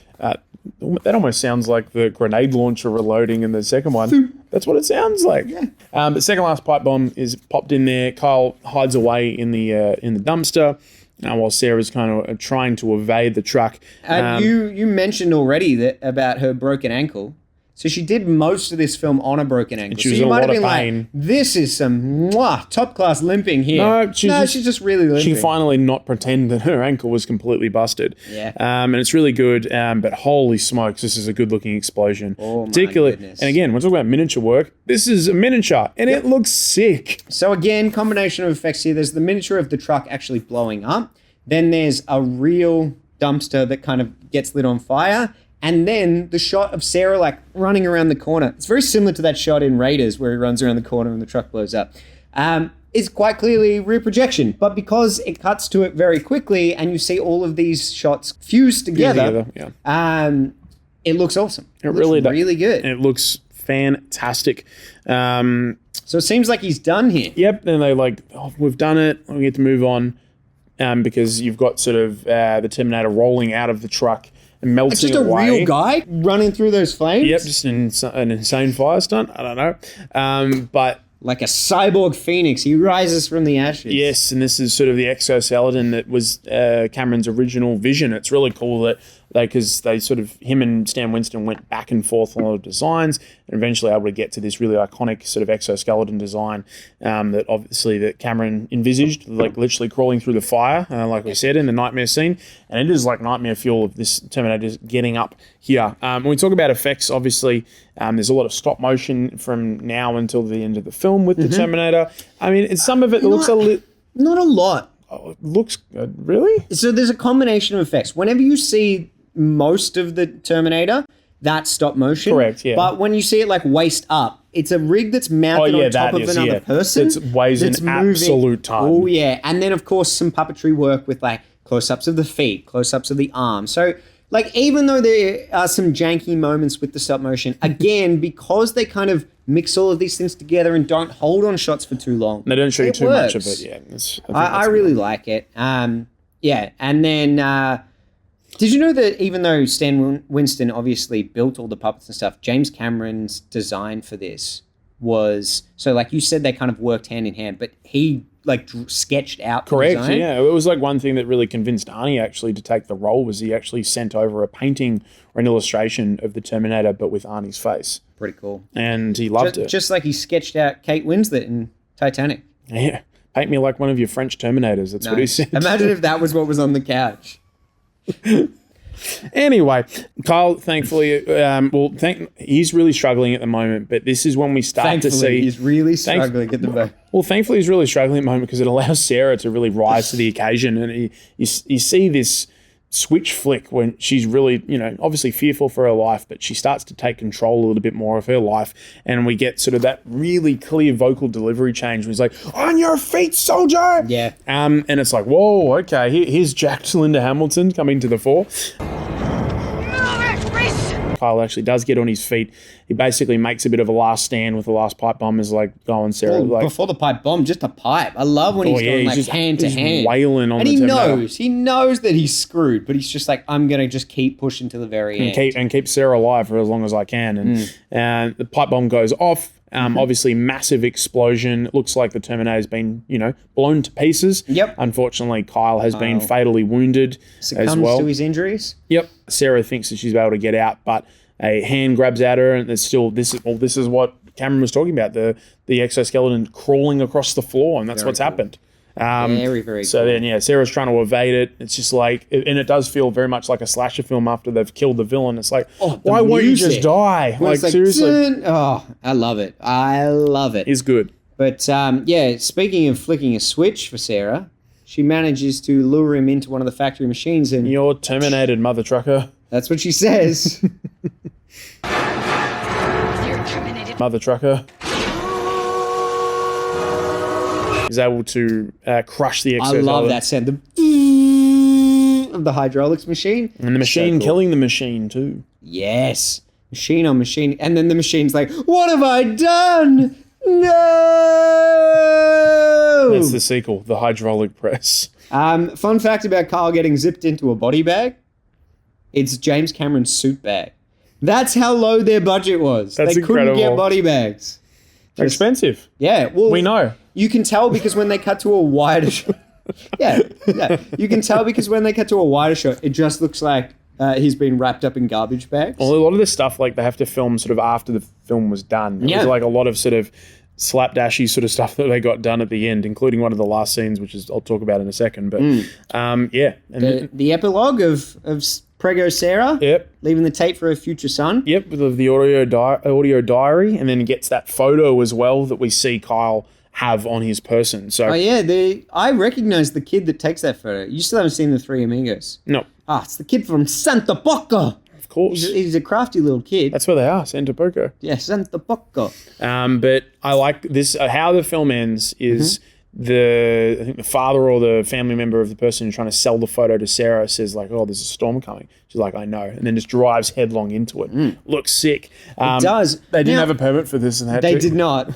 Speaker 1: That almost sounds like the grenade launcher reloading in the second one. That's what it sounds like. But second last pipe bomb is popped in there. Kyle hides away in the dumpster, while Sarah's kind of trying to evade the truck.
Speaker 2: You mentioned already that about her broken ankle. So she did most of this film on a broken ankle.
Speaker 1: she was
Speaker 2: so you
Speaker 1: in a
Speaker 2: might have
Speaker 1: lot
Speaker 2: been
Speaker 1: of pain.
Speaker 2: like, this is some top class limping here.
Speaker 1: No, she's
Speaker 2: just really limping.
Speaker 1: She finally not pretend that her ankle was completely busted.
Speaker 2: Yeah.
Speaker 1: And it's really good. But holy smokes, this is a good looking explosion.
Speaker 2: Oh, my
Speaker 1: Particularly,
Speaker 2: goodness.
Speaker 1: and again, we're talking about miniature work. This is a miniature, and it looks sick.
Speaker 2: So again, combination of effects here. There's the miniature of the truck actually blowing up. Then there's a real dumpster that kind of gets lit on fire. And then the shot of Sarah like running around the corner. It's very similar to that shot in Raiders where he runs around the corner and the truck blows up. It's quite clearly rear projection. But because it cuts to it very quickly and you see all of these shots fused together, it looks awesome.
Speaker 1: It really does.
Speaker 2: Really good.
Speaker 1: It looks fantastic.
Speaker 2: So it seems like he's done here.
Speaker 1: Yep. And they like, oh, we've done it. We get to move on. Because you've got sort of the Terminator rolling out of the truck and melting
Speaker 2: It's just a
Speaker 1: away.
Speaker 2: real guy running through those flames?
Speaker 1: Yep, just an insane fire stunt. I don't know. But
Speaker 2: like a cyborg phoenix, he rises from the ashes.
Speaker 1: yes, and this is sort of the exoskeleton that was Cameron's original vision. It's really cool that because they sort of, him and Stan Winston went back and forth on a lot of designs and eventually able to get to this really iconic sort of exoskeleton design that obviously that Cameron envisaged, like literally crawling through the fire, like we said in the nightmare scene. And it is like nightmare fuel of this Terminator getting up here. When we talk about effects, obviously there's a lot of stop motion from now until the end of the film with the Terminator. I mean, some of it looks a little...
Speaker 2: Not a lot.
Speaker 1: Oh, it looks good. Really?
Speaker 2: So there's a combination of effects. Whenever you see most of the Terminator, that's stop motion.
Speaker 1: Correct, yeah.
Speaker 2: But when you see it like waist up, it's a rig that's mounted on top of another person.
Speaker 1: It weighs an absolute ton.
Speaker 2: Oh, yeah. And then, of course, some puppetry work with like close-ups of the feet, close-ups of the arms. So, like, even though there are some janky moments with the stop motion, again, because they kind of mix all of these things together and don't hold on shots for too long.
Speaker 1: They don't show you
Speaker 2: it
Speaker 1: too much of
Speaker 2: works.
Speaker 1: it, yeah.
Speaker 2: I really like it. Yeah, and then did you know that even though Stan Winston obviously built all the puppets and stuff, James Cameron's design for this was, so like you said, they kind of worked hand in hand, but he like sketched out the
Speaker 1: Correct,
Speaker 2: design.
Speaker 1: yeah. It was like one thing that really convinced Arnie actually to take the role was he actually sent over a painting or an illustration of the Terminator, but with Arnie's face.
Speaker 2: Pretty cool.
Speaker 1: And he loved it.
Speaker 2: Just like he sketched out Kate Winslet in Titanic.
Speaker 1: Yeah. Paint me like one of your French Terminators. That's what he said.
Speaker 2: Imagine if that was what was on the couch.
Speaker 1: Anyway, Kyle, thankfully, he's really struggling at the moment, but this is when we start to see...
Speaker 2: he's really struggling at the moment.
Speaker 1: Well, thankfully, he's really struggling at the moment because it allows Sarah to really rise to the occasion, and you see this switch flick when she's really, obviously fearful for her life, but she starts to take control a little bit more of her life. And we get sort of that really clear vocal delivery change where he's like, on your feet, soldier.
Speaker 2: Yeah.
Speaker 1: And it's like, whoa, okay, here's Jack Linda Hamilton coming to the fore. Kyle actually does get on his feet. He basically makes a bit of a last stand with the last pipe bomb. Is like, go on, Sarah.
Speaker 2: Well, before the pipe bomb, just a pipe. I love when he's going like hand to hand.
Speaker 1: Wailing on
Speaker 2: and
Speaker 1: the Terminator.
Speaker 2: He knows that he's screwed, but he's just like, I'm going to just keep pushing to the very end.
Speaker 1: And keep Sarah alive for as long as I can. And the pipe bomb goes off. Obviously, massive explosion. It looks like the Terminator's been, blown to pieces.
Speaker 2: Yep.
Speaker 1: Unfortunately, Kyle has been fatally wounded
Speaker 2: Succumbs
Speaker 1: as well.
Speaker 2: to his injuries.
Speaker 1: Yep. Sarah thinks that she's able to get out, but a hand grabs at her, and there's still this is what Cameron was talking about, the exoskeleton crawling across the floor, and that's what's happened.
Speaker 2: Very, very
Speaker 1: So
Speaker 2: cool.
Speaker 1: then, Sarah's trying to evade it. It's just like, and it does feel very much like a slasher film after they've killed the villain. It's like, why won't you just die?
Speaker 2: When
Speaker 1: Like,
Speaker 2: it's
Speaker 1: seriously.
Speaker 2: "Dun." Oh, I love it. I love it.
Speaker 1: It's good.
Speaker 2: But speaking of flicking a switch for Sarah, she manages to lure him into one of the factory machines, and
Speaker 1: You're terminated, mother trucker.
Speaker 2: that's what she says.
Speaker 1: Mother trucker. Is able to crush the
Speaker 2: I
Speaker 1: exoskeleton.
Speaker 2: love that sound. Of the hydraulics machine.
Speaker 1: And the machine
Speaker 2: So cool.
Speaker 1: killing the machine too.
Speaker 2: Yes. Machine on machine. And then the machine's like, what have I done? No!
Speaker 1: That's the sequel, the hydraulic press.
Speaker 2: Fun fact about Kyle getting zipped into a body bag. It's James Cameron's suit bag. That's how low their budget was.
Speaker 1: That's
Speaker 2: they couldn't
Speaker 1: incredible.
Speaker 2: get body bags.
Speaker 1: They're expensive.
Speaker 2: Yeah, well,
Speaker 1: We know.
Speaker 2: You can tell because when they cut to a wider shot. Yeah. You can tell because when they cut to a wider shot, it just looks like he's been wrapped up in garbage bags.
Speaker 1: Well, a lot of this stuff, like, they have to film sort of after the film was done. It was like a lot of sort of slapdashy sort of stuff that they got done at the end, including one of the last scenes, which is I'll talk about in a second. But And
Speaker 2: The epilogue of Prego Sarah,
Speaker 1: Yep.
Speaker 2: leaving the tape for her future son.
Speaker 1: Yep, with the audio diary, and then gets that photo as well that we see Kyle have on his person. So
Speaker 2: Oh yeah, I recognize the kid that takes that photo. You still haven't seen the Three Amigos.
Speaker 1: no,
Speaker 2: It's the kid from Santa Poco.
Speaker 1: of course,
Speaker 2: He's a crafty little kid.
Speaker 1: that's where they are, Santa Poco.
Speaker 2: Yeah, Santa Poco.
Speaker 1: But I like this. How the film ends is I think the father or the family member of the person who's trying to sell the photo to Sarah says like, "Oh, there's a storm coming." She's like, "I know," and then just drives headlong into it. Looks sick.
Speaker 2: It does.
Speaker 1: They didn't
Speaker 2: Now-
Speaker 1: have a permit for this, and
Speaker 2: They did not.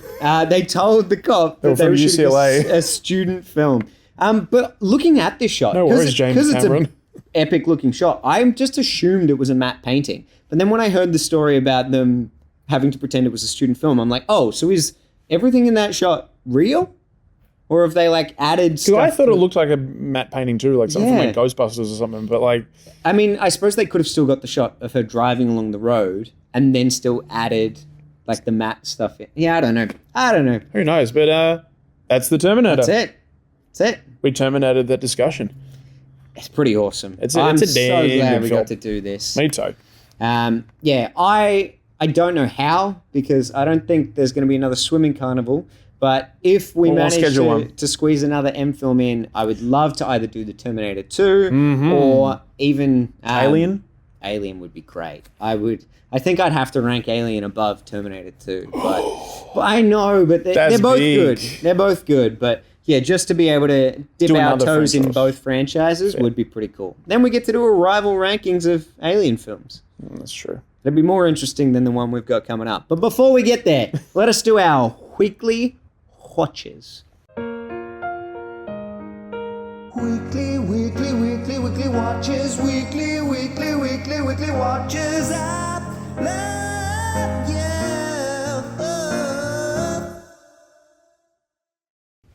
Speaker 2: They told the cop
Speaker 1: They were
Speaker 2: that they
Speaker 1: from
Speaker 2: were shooting
Speaker 1: UCLA.
Speaker 2: a student film. But looking at this shot,
Speaker 1: No worries, James
Speaker 2: it's
Speaker 1: Cameron.
Speaker 2: an epic looking shot, I just assumed it was a matte painting. But then when I heard the story about them having to pretend it was a student film, I'm like, oh, so is everything in that shot real? Or have they like added stuff?
Speaker 1: Because I thought it looked like a matte painting too, like something from
Speaker 2: Yeah.
Speaker 1: like Ghostbusters or something. But like,
Speaker 2: I mean, I suppose they could have still got the shot of her driving along the road and then still added like the matte stuff in. Yeah, I don't know.
Speaker 1: who knows? But that's the Terminator.
Speaker 2: That's it.
Speaker 1: We terminated that discussion.
Speaker 2: It's pretty awesome.
Speaker 1: It's
Speaker 2: I'm
Speaker 1: a
Speaker 2: so
Speaker 1: damn
Speaker 2: glad
Speaker 1: good
Speaker 2: we
Speaker 1: film.
Speaker 2: got to do this.
Speaker 1: Me too.
Speaker 2: I don't know how, because I don't think there's going to be another swimming carnival. But if we
Speaker 1: Well, we'll
Speaker 2: manage
Speaker 1: schedule one.
Speaker 2: to squeeze another M film in, I would love to either do the Terminator 2 or even
Speaker 1: Alien?
Speaker 2: Alien would be great. I think I'd have to rank Alien above Terminator 2. But I know, but they're
Speaker 1: That's
Speaker 2: both
Speaker 1: big.
Speaker 2: good. They're both good. But yeah, just to be able to dip
Speaker 1: Do
Speaker 2: our
Speaker 1: another
Speaker 2: toes in
Speaker 1: franchise.
Speaker 2: both franchises would be pretty cool. Then we get to do a rival rankings of Alien films.
Speaker 1: That's true.
Speaker 2: It'll be more interesting than the one we've got coming up. But before we get there, let us do our weekly watches.
Speaker 3: Weekly watches. Weekly watches. I love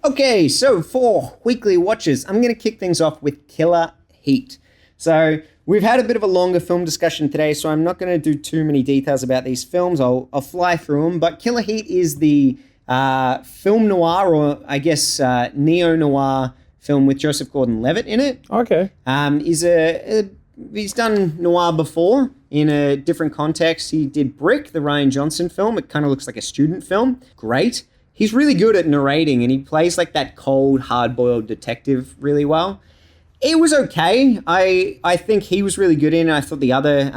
Speaker 3: you.
Speaker 2: Okay, so for weekly watches, I'm going to kick things off with Killer Heat. So we've had a bit of a longer film discussion today, so I'm not going to do too many details about these films. I'll fly through them. But Killer Heat is the film noir, or I guess neo-noir film with Joseph Gordon-Levitt in it.
Speaker 1: Okay.
Speaker 2: He's done noir before in a different context. He did Brick, the Rian Johnson film. It kind of looks like a student film. Great. He's really good at narrating, and he plays like that cold, hard-boiled detective really well. It was okay. I think he was really good in it. I thought the other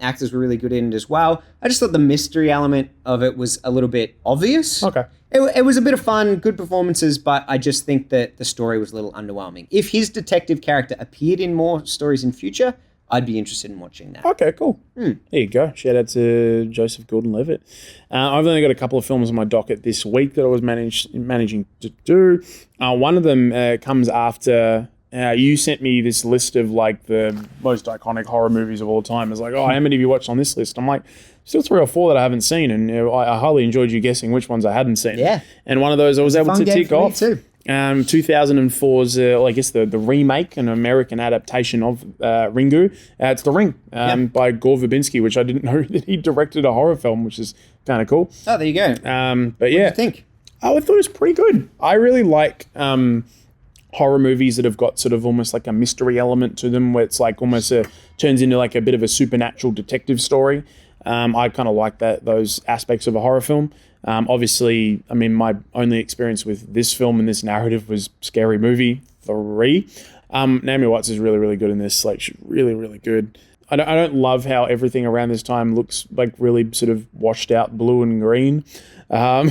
Speaker 2: actors were really good in it as well. I just thought the mystery element of it was a little bit obvious.
Speaker 1: Okay.
Speaker 2: It was a bit of fun, good performances, but I just think that the story was a little underwhelming. If his detective character appeared in more stories in future, I'd be interested in watching that.
Speaker 1: Okay, cool. There you go. Shout out to Joseph Gordon-Levitt. I've only got a couple of films on my docket this week that I was managing to do. One of them comes after... you sent me this list of like the most iconic horror movies of all time. It's like, oh, how many have you watched on this list? I'm like, still 3 or 4 that I haven't seen, and I highly enjoyed you guessing which ones I hadn't seen.
Speaker 2: Yeah.
Speaker 1: And one of those I was able to tick off.
Speaker 2: Too.
Speaker 1: 2004's, I guess the remake, an American adaptation of Ringu. It's The Ring by Gore Verbinski, which I didn't know that he directed a horror film, which is kind of cool.
Speaker 2: Oh, there you go.
Speaker 1: But yeah,
Speaker 2: What do you think?
Speaker 1: Oh, I thought it was pretty good. I really like horror movies that have got sort of almost like a mystery element to them, where it's like almost turns into like a bit of a supernatural detective story. I kind of like those aspects of a horror film. Obviously, I mean, my only experience with this film and this narrative was Scary Movie 3. Naomi Watts is really, really good in this. Like, she's really, really good. I don't love how everything around this time looks like really sort of washed out blue and green. A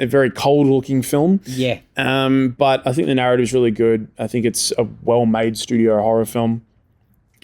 Speaker 1: very cold-looking film.
Speaker 2: Yeah.
Speaker 1: But I think the narrative is really good. I think it's a well-made studio horror film.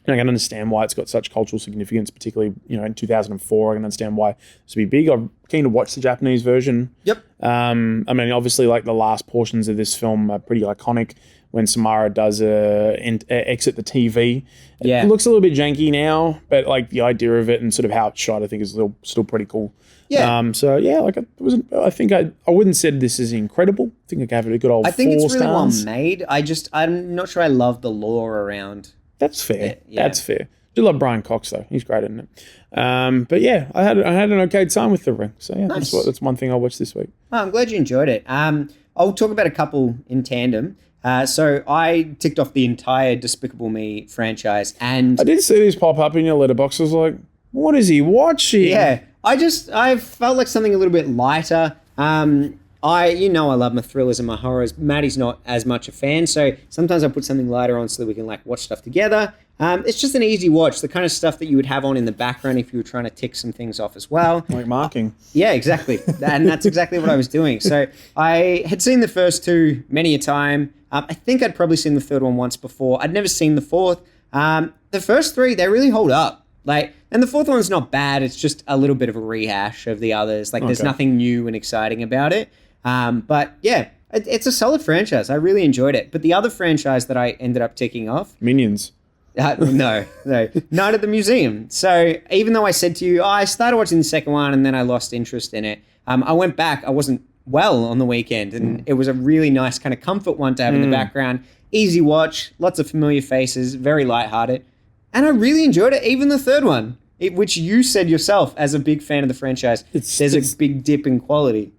Speaker 1: And I can understand why it's got such cultural significance, particularly, in 2004. I can understand why this would be big. I'm keen to watch the Japanese version.
Speaker 2: Yep.
Speaker 1: I mean, obviously, like the last portions of this film are pretty iconic. When Samara does exit the TV,
Speaker 2: Yeah.
Speaker 1: It looks a little bit janky now, but like the idea of it and sort of how it's shot, I think is still pretty cool.
Speaker 2: Yeah.
Speaker 1: So yeah, like I think I wouldn't say this is incredible. I think I gave it a good old 4 stars.
Speaker 2: I think it's really well made. I'm not sure I love the lore around.
Speaker 1: That's fair.
Speaker 2: Yeah.
Speaker 1: That's fair. Do love Brian Cox though. He's great, isn't it? But yeah, I had an okay time with The Ring. So yeah,
Speaker 2: Nice.
Speaker 1: that's one thing I'll watch this week.
Speaker 2: Oh, I'm glad you enjoyed it. I'll talk about a couple in tandem. So I ticked off the entire Despicable Me franchise, and
Speaker 1: I did see these pop up in your letterbox. I was like, what is he watching?
Speaker 2: yeah, I felt like something a little bit lighter. I love my thrillers and my horrors. Maddie's not as much a fan, so sometimes I put something lighter on so that we can like watch stuff together. It's just an easy watch, the kind of stuff that you would have on in the background if you were trying to tick some things off as well.
Speaker 1: Like marking.
Speaker 2: Yeah, exactly. And that's exactly what I was doing. So I had seen the first 2 many a time. I think I'd probably seen the third one once before. I'd never seen the fourth. The first 3, they really hold up. And the fourth one's not bad. It's just a little bit of a rehash of the others. Like, there's nothing new and exciting about it. But yeah, it's a solid franchise. I really enjoyed it. But the other franchise that I ended up ticking off...
Speaker 1: Minions.
Speaker 2: No. Night at the Museum. So even though I said to you, I started watching the second one and then I lost interest in it, I went back. I wasn't well on the weekend, and it was a really nice kind of comfort one to have in the background. Easy watch, lots of familiar faces, very lighthearted. And I really enjoyed it, even the third one, which you said yourself as a big fan of the franchise. There's a big dip in quality.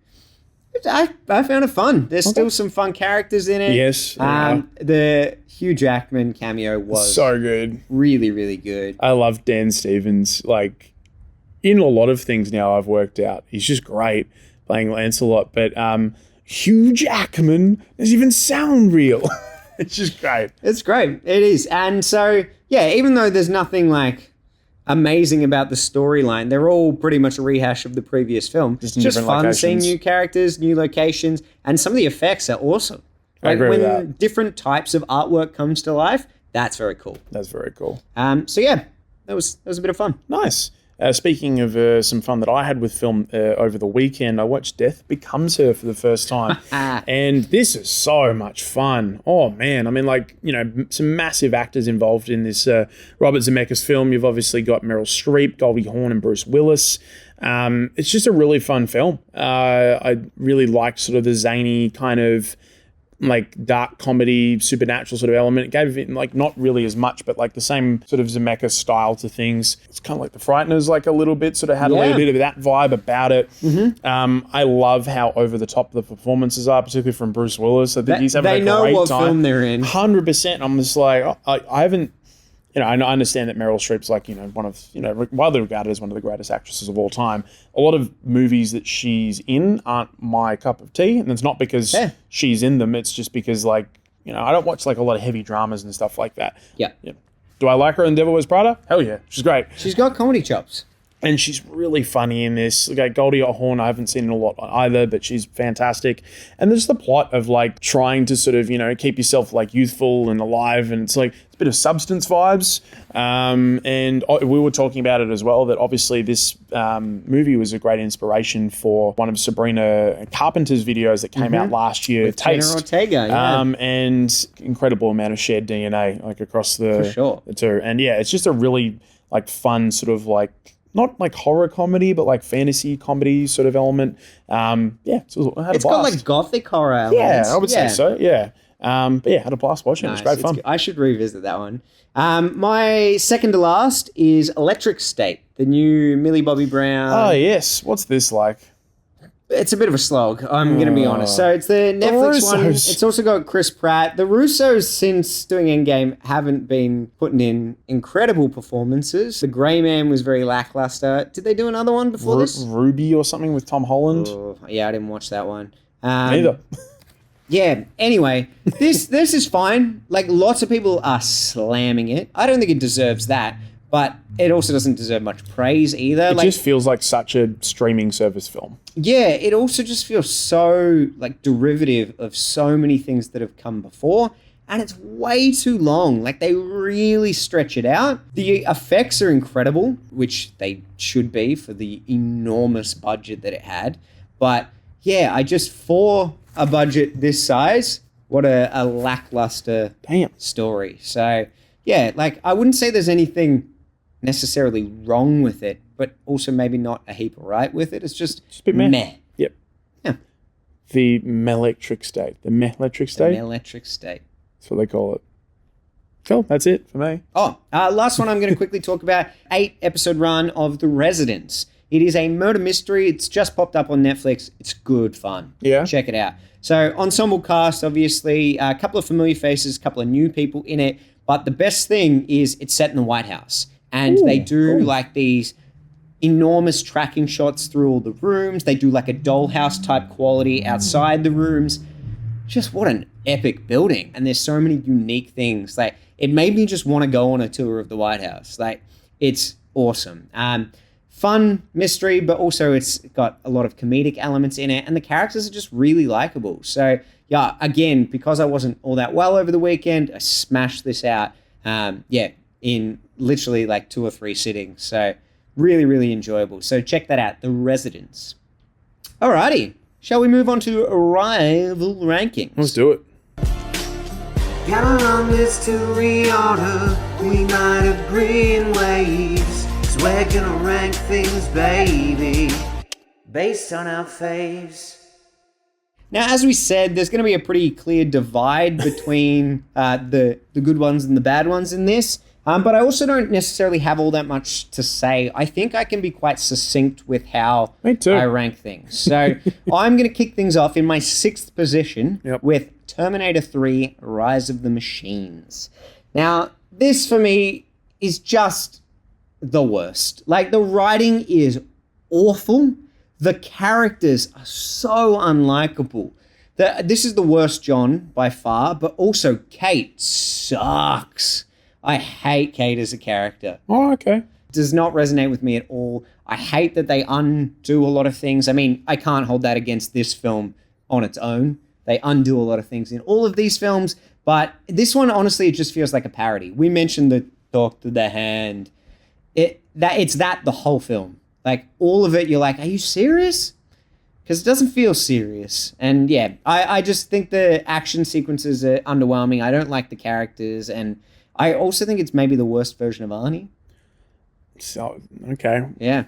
Speaker 2: I found it fun. There's still some fun characters in it.
Speaker 1: Yes.
Speaker 2: The Hugh Jackman cameo was
Speaker 1: so good.
Speaker 2: Really, really good.
Speaker 1: I love Dan Stevens. Like, in a lot of things now I've worked out, he's just great playing Lancelot. But Hugh Jackman doesn't even sound real. It's just great.
Speaker 2: It's great. It is. And so, yeah, even though there's nothing like amazing about the storyline, they're all pretty much a rehash of the previous film. It's just fun
Speaker 1: locations.
Speaker 2: seeing new characters, new locations, and some of the effects are awesome.
Speaker 1: I agree
Speaker 2: when
Speaker 1: with that.
Speaker 2: Different types of artwork comes to life, that's very cool.
Speaker 1: That's very cool.
Speaker 2: So yeah, that was a bit of fun.
Speaker 1: Nice. Speaking of some fun that I had with film over the weekend, I watched Death Becomes Her for the first time. And this is so much fun. Oh, man. I mean, like, some massive actors involved in this Robert Zemeckis film. You've obviously got Meryl Streep, Goldie Hawn, and Bruce Willis. It's just a really fun film. I really liked sort of the zany kind of like dark comedy, supernatural sort of element. It gave it like not really as much, but like the same sort of Zemeckis style to things. It's kind of like The Frighteners, like a little bit, sort of had a little bit of that vibe about it. I love how over the top the performances are, particularly from Bruce Willis. I think he's having a great time.
Speaker 2: They know what film they're in.
Speaker 1: 100%. I'm just like, I haven't, I understand that Meryl Streep's like, one of, widely regarded as one of the greatest actresses of all time. A lot of movies that she's in aren't my cup of tea. And it's not because she's in them. It's just because, like, I don't watch like a lot of heavy dramas and stuff like that.
Speaker 2: Yeah.
Speaker 1: Do I like her in Devil Wears Prada? Hell yeah, she's great.
Speaker 2: She's got comedy chops.
Speaker 1: And she's really funny in this. Like Goldie Hawn, I haven't seen in a lot either, but she's fantastic. And there's the plot of like trying to sort of, keep yourself like youthful and alive. And it's like, it's a bit of Substance vibes. And we were talking about it as well, that obviously this movie was a great inspiration for one of Sabrina Carpenter's videos that came out last year,
Speaker 2: With
Speaker 1: Taste.
Speaker 2: Jenna Ortega, yeah.
Speaker 1: And incredible amount of shared DNA like across the,
Speaker 2: For sure.
Speaker 1: the two. And yeah, it's just a really like fun sort of like, not like horror comedy, but like fantasy comedy sort of element. So I had a
Speaker 2: It's got
Speaker 1: blast.
Speaker 2: like gothic horror elements.
Speaker 1: Yeah, I would say so. Yeah. But yeah, had a blast watching it. It was great fun.
Speaker 2: Good. I should revisit that one. My second to last is Electric State, the new Millie Bobby Brown.
Speaker 1: Oh yes. What's this like?
Speaker 2: It's a bit of a slog, I'm going to be honest. So it's the Netflix one.
Speaker 1: Russos.
Speaker 2: It's also got Chris Pratt. The Russos, since doing Endgame, haven't been putting in incredible performances. The Grey Man was very lackluster. Did they do another one before this?
Speaker 1: Ruby or something with Tom Holland?
Speaker 2: Oh, yeah, I didn't watch that one.
Speaker 1: Neither.
Speaker 2: Yeah, anyway, this is fine. Like, lots of people are slamming it. I don't think it deserves that, but it also doesn't deserve much praise either.
Speaker 1: It just feels like such a streaming service film.
Speaker 2: Yeah, it also just feels so like derivative of so many things that have come before, and it's way too long. Like, they really stretch it out. The effects are incredible, which they should be for the enormous budget that it had. But yeah, for a budget this size, what a lackluster story. So yeah, like, I wouldn't say there's anything necessarily wrong with it, but also maybe not a heap right with it. It's just
Speaker 1: a bit meh. Yep.
Speaker 2: Yeah.
Speaker 1: The Melectric State. The Melectric State?
Speaker 2: Melectric State.
Speaker 1: That's what they call it. Cool. That's it for me.
Speaker 2: Last one I'm going to quickly talk about. 8-episode run of The Residence. It is a murder mystery. It's just popped up on Netflix. It's good fun.
Speaker 1: Yeah.
Speaker 2: Check it out. So, ensemble cast, obviously, a couple of familiar faces, a couple of new people in it. But the best thing is it's set in the White House. And they do like these enormous tracking shots through all the rooms. They do like a dollhouse type quality outside the rooms. Just what an epic building. And there's so many unique things. Like, it made me just want to go on a tour of the White House. Like, it's awesome. Fun mystery, but also it's got a lot of comedic elements in it. And the characters are just really likable. So yeah, again, because I wasn't all that well over the weekend, I smashed this out. In literally like 2 or 3 sittings. So really, really enjoyable. So check that out, The Residence. Alrighty, shall we move on to Arrival Rankings?
Speaker 1: Let's do it.
Speaker 3: Got a long list to reorder. We might agree in ways. 'Cause we're gonna rank things, baby, based on our faves.
Speaker 2: Now, as we said, there's going to be a pretty clear divide between the good ones and the bad ones in this. But I also don't necessarily have all that much to say. I think I can be quite succinct with how I rank things. So I'm going to kick things off in my 6th position with Terminator 3, Rise of the Machines. Now, this for me is just the worst. Like, the writing is awful. The characters are so unlikable. This is the worst John by far, but also Kate sucks. I hate Kate as a character.
Speaker 1: Oh, okay.
Speaker 2: Does not resonate with me at all. I hate that they undo a lot of things. I mean, I can't hold that against this film on its own. They undo a lot of things in all of these films, but this one, honestly, it just feels like a parody. We mentioned the talk to the hand. It's that the whole film. Like, all of it, you're like, are you serious? Because it doesn't feel serious. And yeah, I just think the action sequences are underwhelming. I don't like the characters, and I also think it's maybe the worst version of Arnie.
Speaker 1: So, okay.
Speaker 2: Yeah.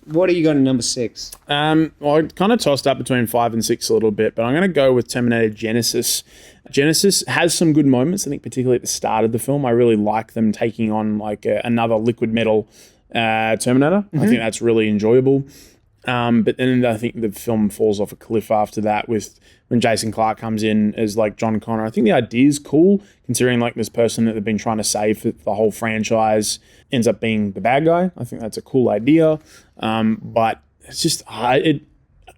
Speaker 2: What do you got in number 6?
Speaker 1: Well, I kind of tossed up between 5 and 6 a little bit, but I'm going to go with Terminator Genesis. Genesis has some good moments, I think, particularly at the start of the film. I really like them taking on like another liquid metal Terminator. I think that's really enjoyable. But then I think the film falls off a cliff after that with when Jason Clarke comes in as like John Connor. I think the idea is cool, considering like this person that they've been trying to save for the whole franchise ends up being the bad guy. I think that's a cool idea. But it's just,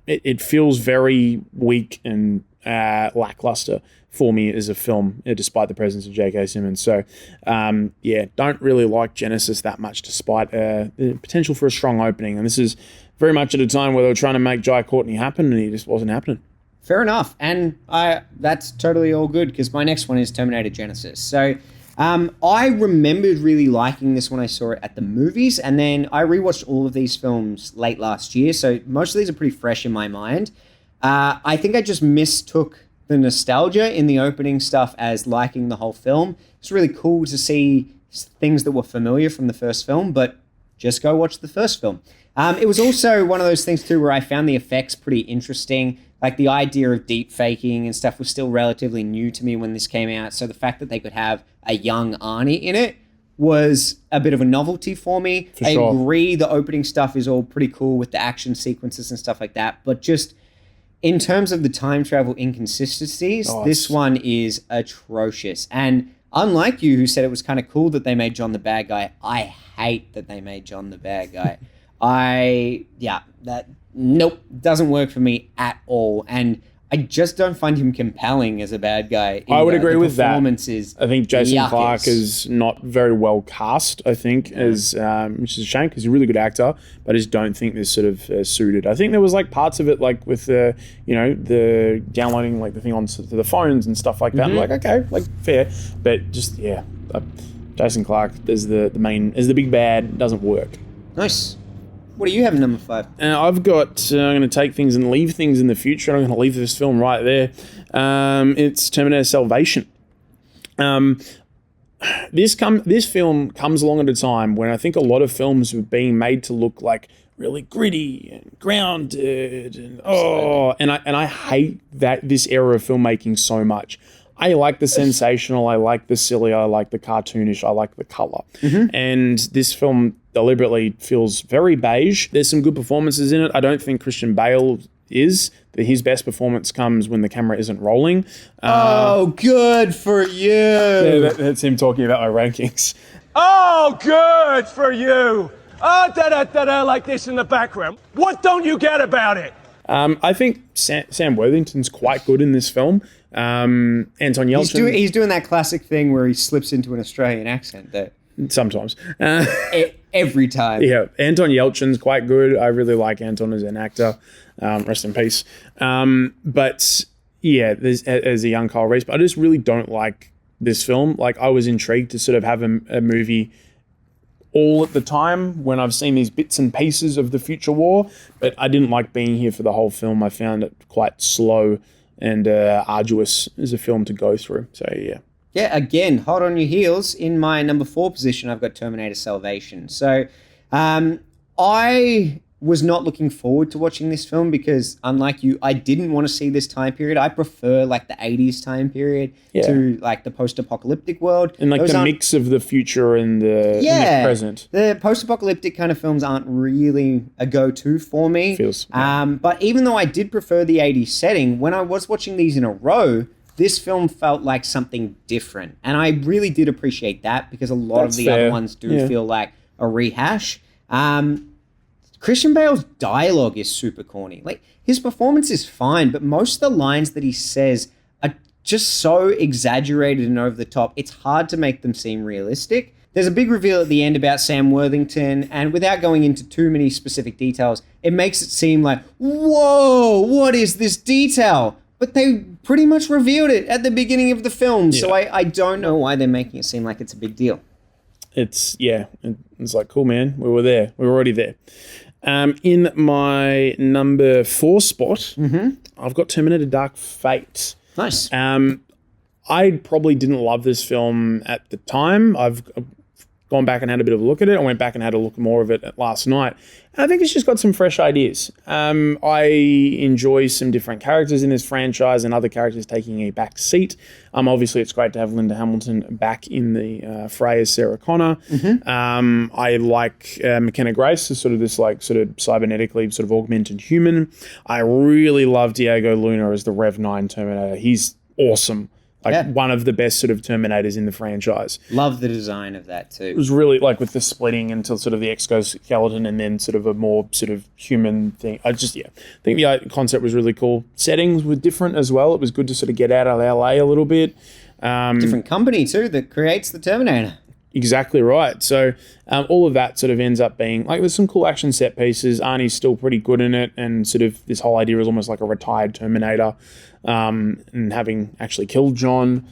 Speaker 1: it feels very weak and lackluster for me as a film, despite the presence of J.K. Simmons. So, don't really like Genesis that much, despite the potential for a strong opening. And this is very much at a time where they were trying to make Jai Courtney happen, and he just wasn't happening.
Speaker 2: Fair enough. And that's totally all good, because my next one is Terminator Genesis. So I remembered really liking this when I saw it at the movies, and then I rewatched all of these films late last year, so most of these are pretty fresh in my mind. I think I just mistook the nostalgia in the opening stuff as liking the whole film. It's really cool to see things that were familiar from the first film, but just go watch the first film. It was also one of those things too where I found the effects pretty interesting. Like the idea of deep faking and stuff was still relatively new to me when this came out. So the fact that they could have a young Arnie in it was a bit of a novelty for me.
Speaker 1: For sure.
Speaker 2: I agree the opening stuff is all pretty cool with the action sequences and stuff like that. But just in terms of the time travel inconsistencies, this one is atrocious. And unlike you, who said it was kind of cool that they made John the bad guy, I hate that they made John the bad guy. Nope, doesn't work for me at all. And I just don't find him compelling as a bad guy.
Speaker 1: I would agree with that.
Speaker 2: Performances,
Speaker 1: I think Jason Clarke is not very well cast, I think, as which is a shame because he's a really good actor, but I just don't think this sort of suited. I think there was like parts of it like with the, the downloading like the thing onto the phones and stuff like that. I'm like, okay, like fair. But just, Jason Clarke as the big bad doesn't work.
Speaker 2: Nice. What do you have in number 5?
Speaker 1: I've got, I'm going to take things and leave things in the future. I'm going to leave this film right there. It's Terminator Salvation. This film comes along at a time when I think a lot of films were being made to look like really gritty and grounded and I hate this era of filmmaking so much. I like the sensational, I like the silly, I like the cartoonish, I like the color. And this film deliberately feels very beige. There's some good performances in it. I don't think Christian Bale is. His best performance comes when the camera isn't rolling.
Speaker 2: Good for you.
Speaker 1: That's him talking about my rankings.
Speaker 13: Oh, good for you. Da-da-da-da like this in the background. What don't you get about it?
Speaker 1: I think Sam Worthington's quite good in this film. Anton Yelchin.
Speaker 2: He's doing that classic thing where he slips into an Australian accent though.
Speaker 1: Sometimes.
Speaker 2: Every time.
Speaker 1: Yeah, Anton Yelchin's quite good. I really like Anton as an actor. Rest in peace. But yeah, as a young Kyle Reese, but I just really don't like this film. Like I was intrigued to sort of have a movie all at the time when I've seen these bits and pieces of the future war, but I didn't like being here for the whole film. I found it quite slow and arduous as a film to go through. So yeah.
Speaker 2: Yeah, again, hot on your heels. In my number 4 position, I've got Terminator Salvation. So I was not looking forward to watching this film because, unlike you, I didn't want to see this time period. I prefer like the 80s time period to like the post-apocalyptic world.
Speaker 1: And like the mix of the future and the present.
Speaker 2: The post-apocalyptic kind of films aren't really a go-to for me. But even though I did prefer the 80s setting, when I was watching these in a row, this film felt like something different. And I really did appreciate that because a lot of the other ones do feel like a rehash. Christian Bale's dialogue is super corny. Like, his performance is fine, but most of the lines that he says are just so exaggerated and over the top, it's hard to make them seem realistic. There's a big reveal at the end about Sam Worthington, and without going into too many specific details, it makes it seem like, whoa, what is this detail? But they pretty much revealed it at the beginning of the film, so I don't know why they're making it seem like it's a big deal.
Speaker 1: It's like, cool, man, we were there. We were already there. In my number 4 spot, I've got Terminator Dark Fate.
Speaker 2: Nice.
Speaker 1: I probably didn't love this film at the time. I've gone back and had a bit of a look at it. I went back and had a look more of it last night. And I think it's just got some fresh ideas. I enjoy some different characters in this franchise and other characters taking a back seat. Obviously, it's great to have Linda Hamilton back in the fray as Sarah Connor. I like McKenna Grace as sort of cybernetically sort of augmented human. I really love Diego Luna as the Rev 9 Terminator. He's awesome. one of the best sort of Terminators in the franchise.
Speaker 2: Love the design of that too.
Speaker 1: It was really like with the splitting into sort of the exoskeleton and then sort of a more sort of human thing. I think the concept was really cool. Settings were different as well. It was good to sort of get out of LA a little bit.
Speaker 2: Different company too that creates the Terminator.
Speaker 1: Exactly right. So all of that sort of ends up being like there's some cool action set pieces. Arnie's still pretty good in it, and sort of this whole idea is almost like a retired Terminator, and having actually killed John.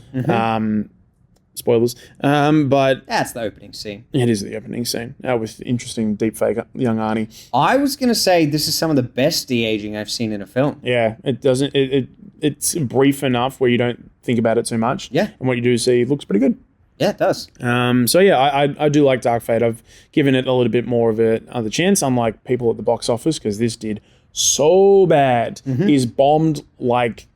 Speaker 1: Spoilers. But
Speaker 2: that's the opening scene.
Speaker 1: It is the opening scene with interesting deepfake young Arnie.
Speaker 2: I was going to say this is some of the best de-aging I've seen in a film.
Speaker 1: Yeah, it doesn't. It's brief enough where you don't think about it too much.
Speaker 2: Yeah,
Speaker 1: and what you do see looks pretty good.
Speaker 2: Yeah, it does.
Speaker 1: So yeah, I do like Dark Fate. I've given it a little bit more of another chance, unlike people at the box office, because this did so bad. Is bombed like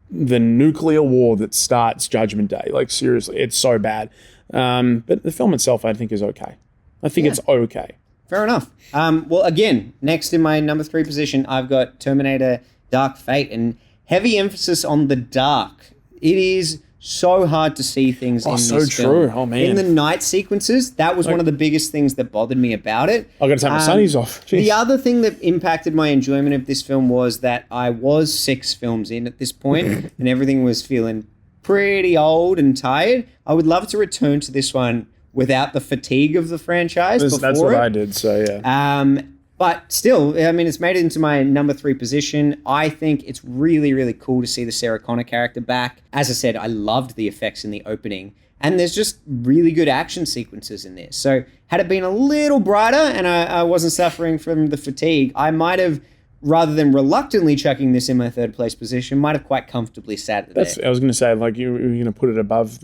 Speaker 1: the nuclear war that starts Judgment Day. Like seriously, it's so bad. But the film itself, I think, is okay. I think it's okay.
Speaker 2: Fair enough. Well, again, next in my number 3 position, I've got Terminator Dark Fate, and heavy emphasis on the dark. It is so hard to see things in this film.
Speaker 1: So true. Oh, man.
Speaker 2: In the night sequences, that was one of the biggest things that bothered me about it.
Speaker 1: I've got to take my sunnies off. Jeez.
Speaker 2: The other thing that impacted my enjoyment of this film was that I was 6 films in at this point and everything was feeling pretty old and tired. I would love to return to this one without the fatigue of the franchise.
Speaker 1: That's what I did, so yeah.
Speaker 2: But still, I mean, it's made it into my number 3 position. I think it's really, really cool to see the Sarah Connor character back. As I said, I loved the effects in the opening. And there's just really good action sequences in this. So had it been a little brighter and I wasn't suffering from the fatigue, I might have, rather than reluctantly chucking this in my 3rd place position, might have quite comfortably sat there.
Speaker 1: I was going to say, like, you were going to put it above.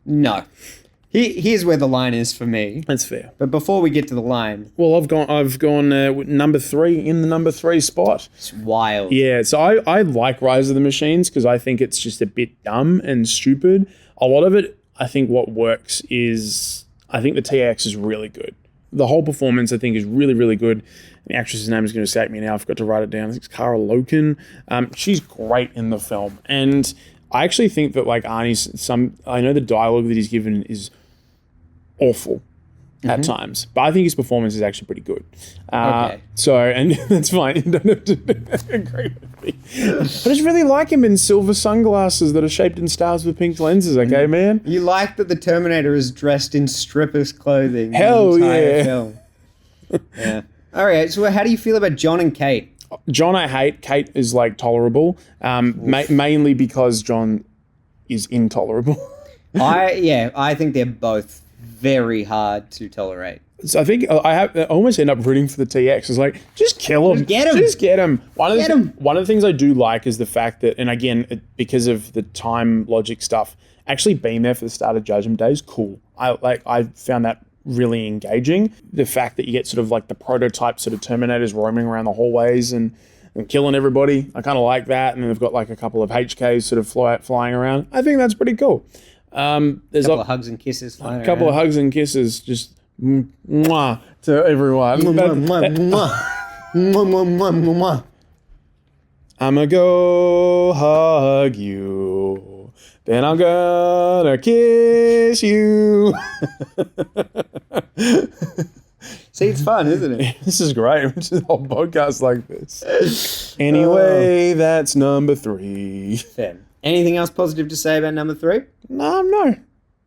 Speaker 2: No. Here's where the line is for me.
Speaker 1: That's fair.
Speaker 2: But before we get to the line,
Speaker 1: well, I've gone number 3 in the number 3 spot.
Speaker 2: It's wild.
Speaker 1: Yeah, so I like Rise of the Machines because I think it's just a bit dumb and stupid. A lot of it, I think, what works is I think the TX is really good. The whole performance, I think, is really, really good. The actress's name is going to escape me now. I forgot to write it down. I think it's Cara Loken. She's great in the film, and I actually think that like Arnie's I know the dialogue that he's given is awful at times, but I think his performance is actually pretty good.
Speaker 2: Okay.
Speaker 1: So, and that's fine. You don't have to agree with me. I just really like him in silver sunglasses that are shaped in stars with pink lenses. Okay, man.
Speaker 2: You like that the Terminator is dressed in strippers' clothing.
Speaker 1: Hell
Speaker 2: the entire
Speaker 1: yeah.
Speaker 2: Film. Yeah. All right. So, how do you feel about John and Kate?
Speaker 1: John, I hate. Kate is like tolerable, mainly because John is intolerable.
Speaker 2: I think they're both very hard to tolerate.
Speaker 1: So I think I almost end up rooting for the TX. It's like, just kill him. Just get him. One of the things I do like is the fact that, and again, because of the time logic stuff, actually being there for the start of Judgment Day is cool. I found that really engaging. The fact that you get sort of like the prototype sort of Terminators roaming around the hallways and killing everybody. I kind of like that. And then they've got like a couple of HKs sort of flying around. I think that's pretty cool. There's
Speaker 2: a couple of hugs and kisses flying around.
Speaker 1: A couple of hugs and kisses, just mwah to everyone. I'ma go hug you, then I'm gonna kiss you.
Speaker 2: See, it's fun, isn't it?
Speaker 1: This is great. This is a whole podcast like this. Anyway, that's number 3.
Speaker 2: Fair. Anything else positive to say about number 3?
Speaker 1: No.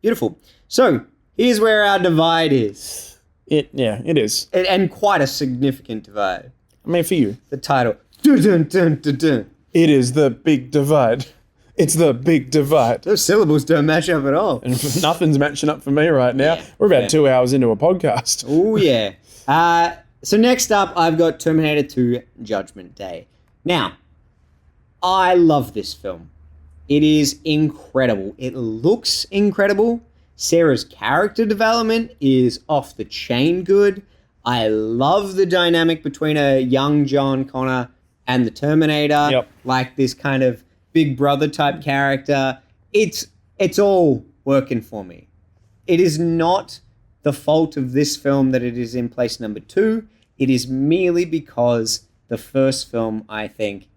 Speaker 2: Beautiful. So, here's where our divide is.
Speaker 1: It is.
Speaker 2: And quite a significant divide.
Speaker 1: I mean, for you.
Speaker 2: The title. Dun, dun, dun, dun, dun.
Speaker 1: It is the big divide. It's the big divide.
Speaker 2: Those syllables don't match up at all.
Speaker 1: And nothing's matching up for me right now. Yeah, we're about 2 hours into a podcast.
Speaker 2: Oh, yeah. So next up, I've got Terminator 2 Judgment Day. Now, I love this film. It is incredible. It looks incredible. Sarah's character development is off the chain good. I love the dynamic between a young John Connor and the Terminator.
Speaker 1: Yep.
Speaker 2: Like this kind of big brother type character. It's all working for me. It is not the fault of this film that it is in place number 2. It is merely because the first film, I think,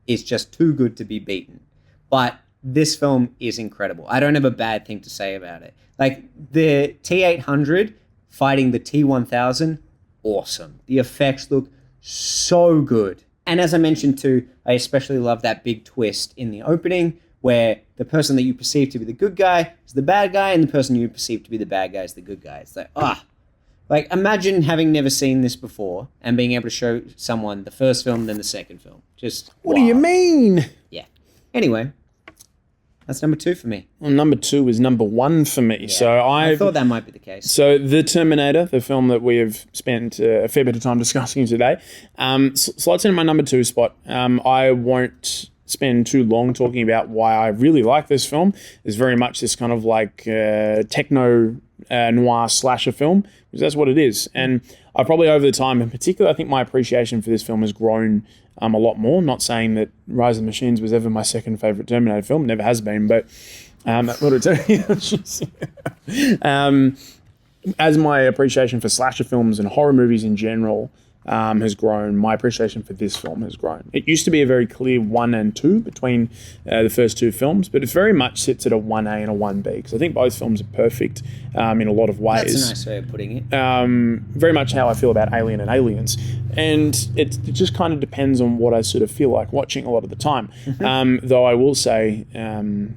Speaker 2: is just too good to be beaten. But this film is incredible. I don't have a bad thing to say about it. Like, the T-800 fighting the T-1000, awesome. The effects look so good. And as I mentioned too, I especially love that big twist in the opening where the person that you perceive to be the good guy is the bad guy and the person you perceive to be the bad guy is the good guy. It's like, imagine having never seen this before and being able to show someone the first film, then the second film. Just,
Speaker 1: what do you mean?
Speaker 2: Yeah. Anyway, that's number 2 for me.
Speaker 1: Well, number 2 is number 1 for me.
Speaker 2: Yeah,
Speaker 1: So
Speaker 2: I thought that might be the case.
Speaker 1: So The Terminator, the film that we have spent a fair bit of time discussing today, slots in my number 2 spot. I won't spend too long talking about why I really like this film. It's very much this kind of like techno noir slasher film, because that's what it is. And I probably over the time, in particular, I think my appreciation for this film has grown a lot more. Not saying that Rise of the Machines was ever my second favourite Terminator film, never has been, but what do I tell you? As my appreciation for slasher films and horror movies in general has grown, my appreciation for this film has grown. It used to be a very clear 1 and 2 between the first 2 films, but it very much sits at a 1A and a 1B, because I think both films are perfect in a lot of ways.
Speaker 2: That's a nice way of putting it.
Speaker 1: Very much how I feel about Alien and Aliens. And it just kind of depends on what I sort of feel like watching a lot of the time. Though I will say, the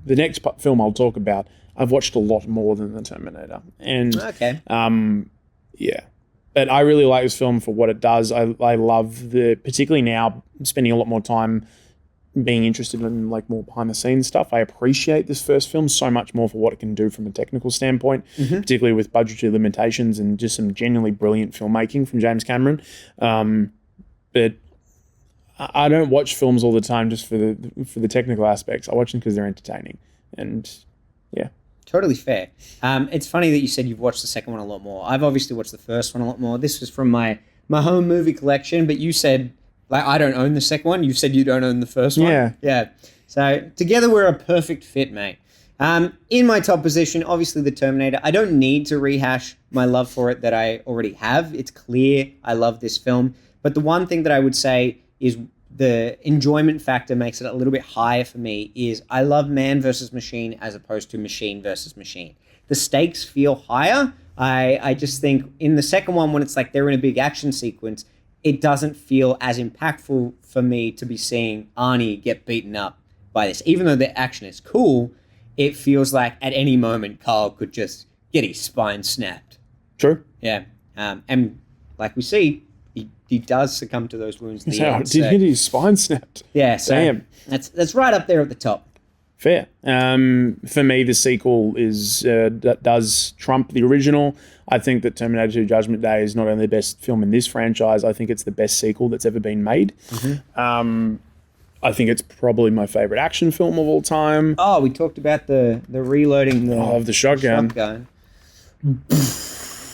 Speaker 1: next film I'll talk about, I've watched a lot more than The Terminator. And
Speaker 2: okay.
Speaker 1: But I really like this film for what it does. I love particularly now, spending a lot more time being interested in like more behind the scenes stuff. I appreciate this first film so much more for what it can do from a technical standpoint, particularly with budgetary limitations and just some genuinely brilliant filmmaking from James Cameron. But I don't watch films all the time just for the technical aspects. I watch them because they're entertaining. And yeah.
Speaker 2: Totally fair. It's funny that you said you've watched the second one a lot more. I've obviously watched the first one a lot more. This was from my home movie collection, but you said, like, I don't own the second one. You said you don't own the first one.
Speaker 1: Yeah.
Speaker 2: Yeah. So together we're a perfect fit, mate. In my top position, obviously The Terminator. I don't need to rehash my love for it that I already have. It's clear I love this film. But the one thing that I would say is the enjoyment factor makes it a little bit higher for me is I love man versus machine as opposed to machine versus machine. The stakes feel higher. I just think in the second one, when it's like they're in a big action sequence, it doesn't feel as impactful for me to be seeing Arnie get beaten up by this. Even though the action is cool, it feels like at any moment Carl could just get his spine snapped.
Speaker 1: True.
Speaker 2: Yeah. And like we see, he does succumb to those wounds.
Speaker 1: Did get his spine snapped?
Speaker 2: Yeah, so
Speaker 1: damn.
Speaker 2: That's right up there at the top.
Speaker 1: Fair. For me, the sequel does trump the original. I think that Terminator 2 Judgment Day is not only the best film in this franchise, I think it's the best sequel that's ever been made. I think it's probably my favourite action film of all time.
Speaker 2: Oh, we talked about the reloading
Speaker 1: of the shotgun.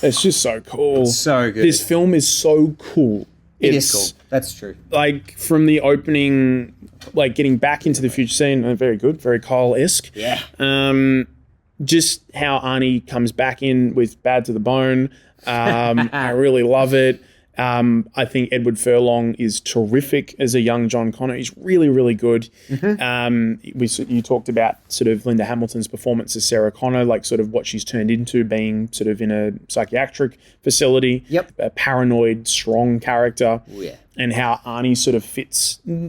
Speaker 1: It's just so cool.
Speaker 2: It's so good.
Speaker 1: This film is so cool.
Speaker 2: It is cool. That's true.
Speaker 1: Like, from the opening, like, getting back into the future scene, very good, very Kyle-esque.
Speaker 2: Yeah.
Speaker 1: Just how Arnie comes back in with Bad to the Bone. I really love it. I think Edward Furlong is terrific as a young John Connor. He's really, really good. You talked about sort of Linda Hamilton's performance as Sarah Connor, like sort of what she's turned into, being sort of in a psychiatric facility.
Speaker 2: Yep.
Speaker 1: A paranoid, strong character.
Speaker 2: Oh, yeah.
Speaker 1: And how Arnie sort of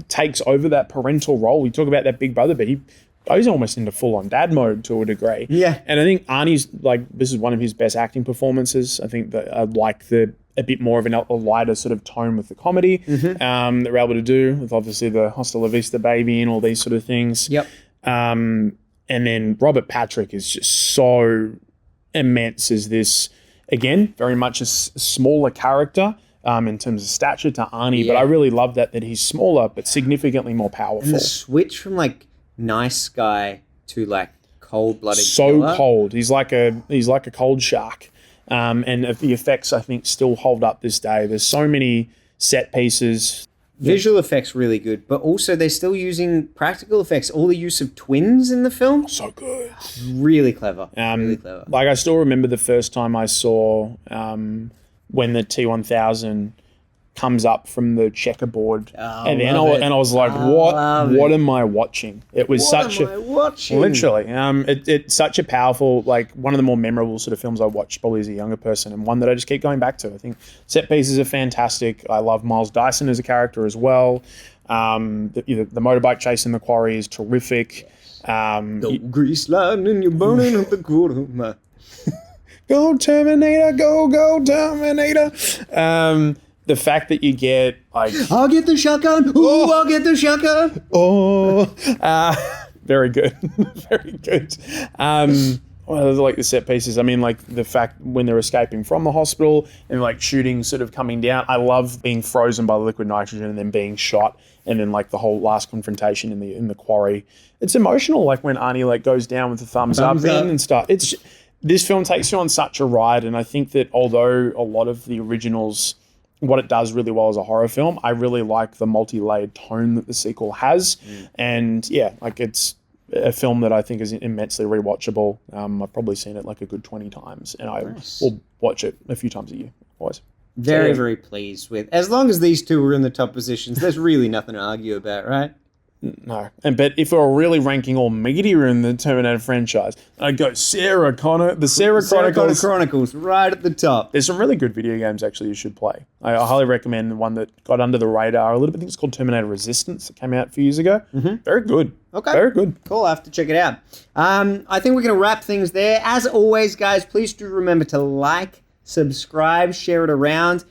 Speaker 1: takes over that parental role. We talk about that big brother, but he goes almost into full-on dad mode to a degree.
Speaker 2: Yeah.
Speaker 1: And I think Arnie's, like, this is one of his best acting performances. I think that I like a bit more of a lighter sort of tone with the comedy that we're able to do, with obviously the Hasta La Vista Baby and all these sort of things.
Speaker 2: Yep.
Speaker 1: And then Robert Patrick is just so immense as this, again, very much a smaller character in terms of stature to Arnie, but I really love that he's smaller but significantly more powerful.
Speaker 2: And the switch from like nice guy to like cold-blooded
Speaker 1: so
Speaker 2: killer.
Speaker 1: Cold. He's like a cold shark. And the effects, I think, still hold up this day. There's so many set pieces.
Speaker 2: Visual effects really good, but also they're still using practical effects. All the use of twins in the film.
Speaker 1: So good.
Speaker 2: Really clever. Really clever.
Speaker 1: Like, I still remember the first time I saw when the T-1000 comes up from the checkerboard, and then
Speaker 2: love it.
Speaker 1: I was like, what am I watching? It was literally, it's such a powerful, like one of the more memorable sort of films I watched probably as a younger person, and one that I just keep going back to. I think set pieces are fantastic. I love Miles Dyson as a character as well. The motorbike chase in the quarry is terrific.
Speaker 2: Go grease lightning, you're burning up the quarter.
Speaker 1: Go Terminator, go Terminator. The fact that you get like,
Speaker 2: I'll get the shotgun. Ooh, I'll get the shotgun.
Speaker 1: Very good, very good. Well, like the set pieces. I mean, like the fact when they're escaping from the hospital and like shooting sort of coming down. I love being frozen by the liquid nitrogen and then being shot, and then like the whole last confrontation in the quarry. It's emotional, like when Arnie like goes down with the thumbs up and stuff. This film takes you on such a ride, and I think that although a lot of the originals, what it does really well as a horror film, I really like the multi-layered tone that the sequel has. And yeah, like it's a film that I think is immensely rewatchable. I've probably seen it like a good 20 times, and I will watch it a few times a year, always.
Speaker 2: Very pleased with. As long as these two were in the top positions, there's really nothing to argue about, right?
Speaker 1: No. But if we were really ranking all media in the Terminator franchise, I'd go Sarah Connor, the Sarah
Speaker 2: Chronicles, right at the top.
Speaker 1: There's some really good video games actually you should play. I highly recommend the one that got under the radar a little bit. I think it's called Terminator Resistance. It came out a few years ago. Very good.
Speaker 2: Okay.
Speaker 1: Very good.
Speaker 2: Cool. I have to check it out. I think we're going to wrap things there. As always, guys, please do remember to like, subscribe, share it around.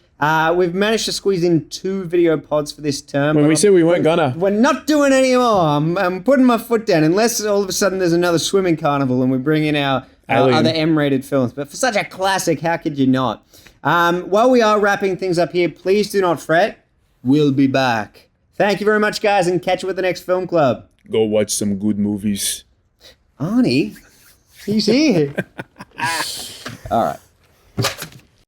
Speaker 2: We've managed to squeeze in 2 video pods for this term.
Speaker 1: When we said we weren't gonna.
Speaker 2: We're not doing any more. I'm putting my foot down, unless all of a sudden there's another swimming carnival and we bring in our other M-rated films. But for such a classic, how could you not? While we are wrapping things up here, please do not fret. We'll be back. Thank you very much, guys, and catch you at the next film club.
Speaker 1: Go watch some good movies.
Speaker 2: Arnie, he's here. All right.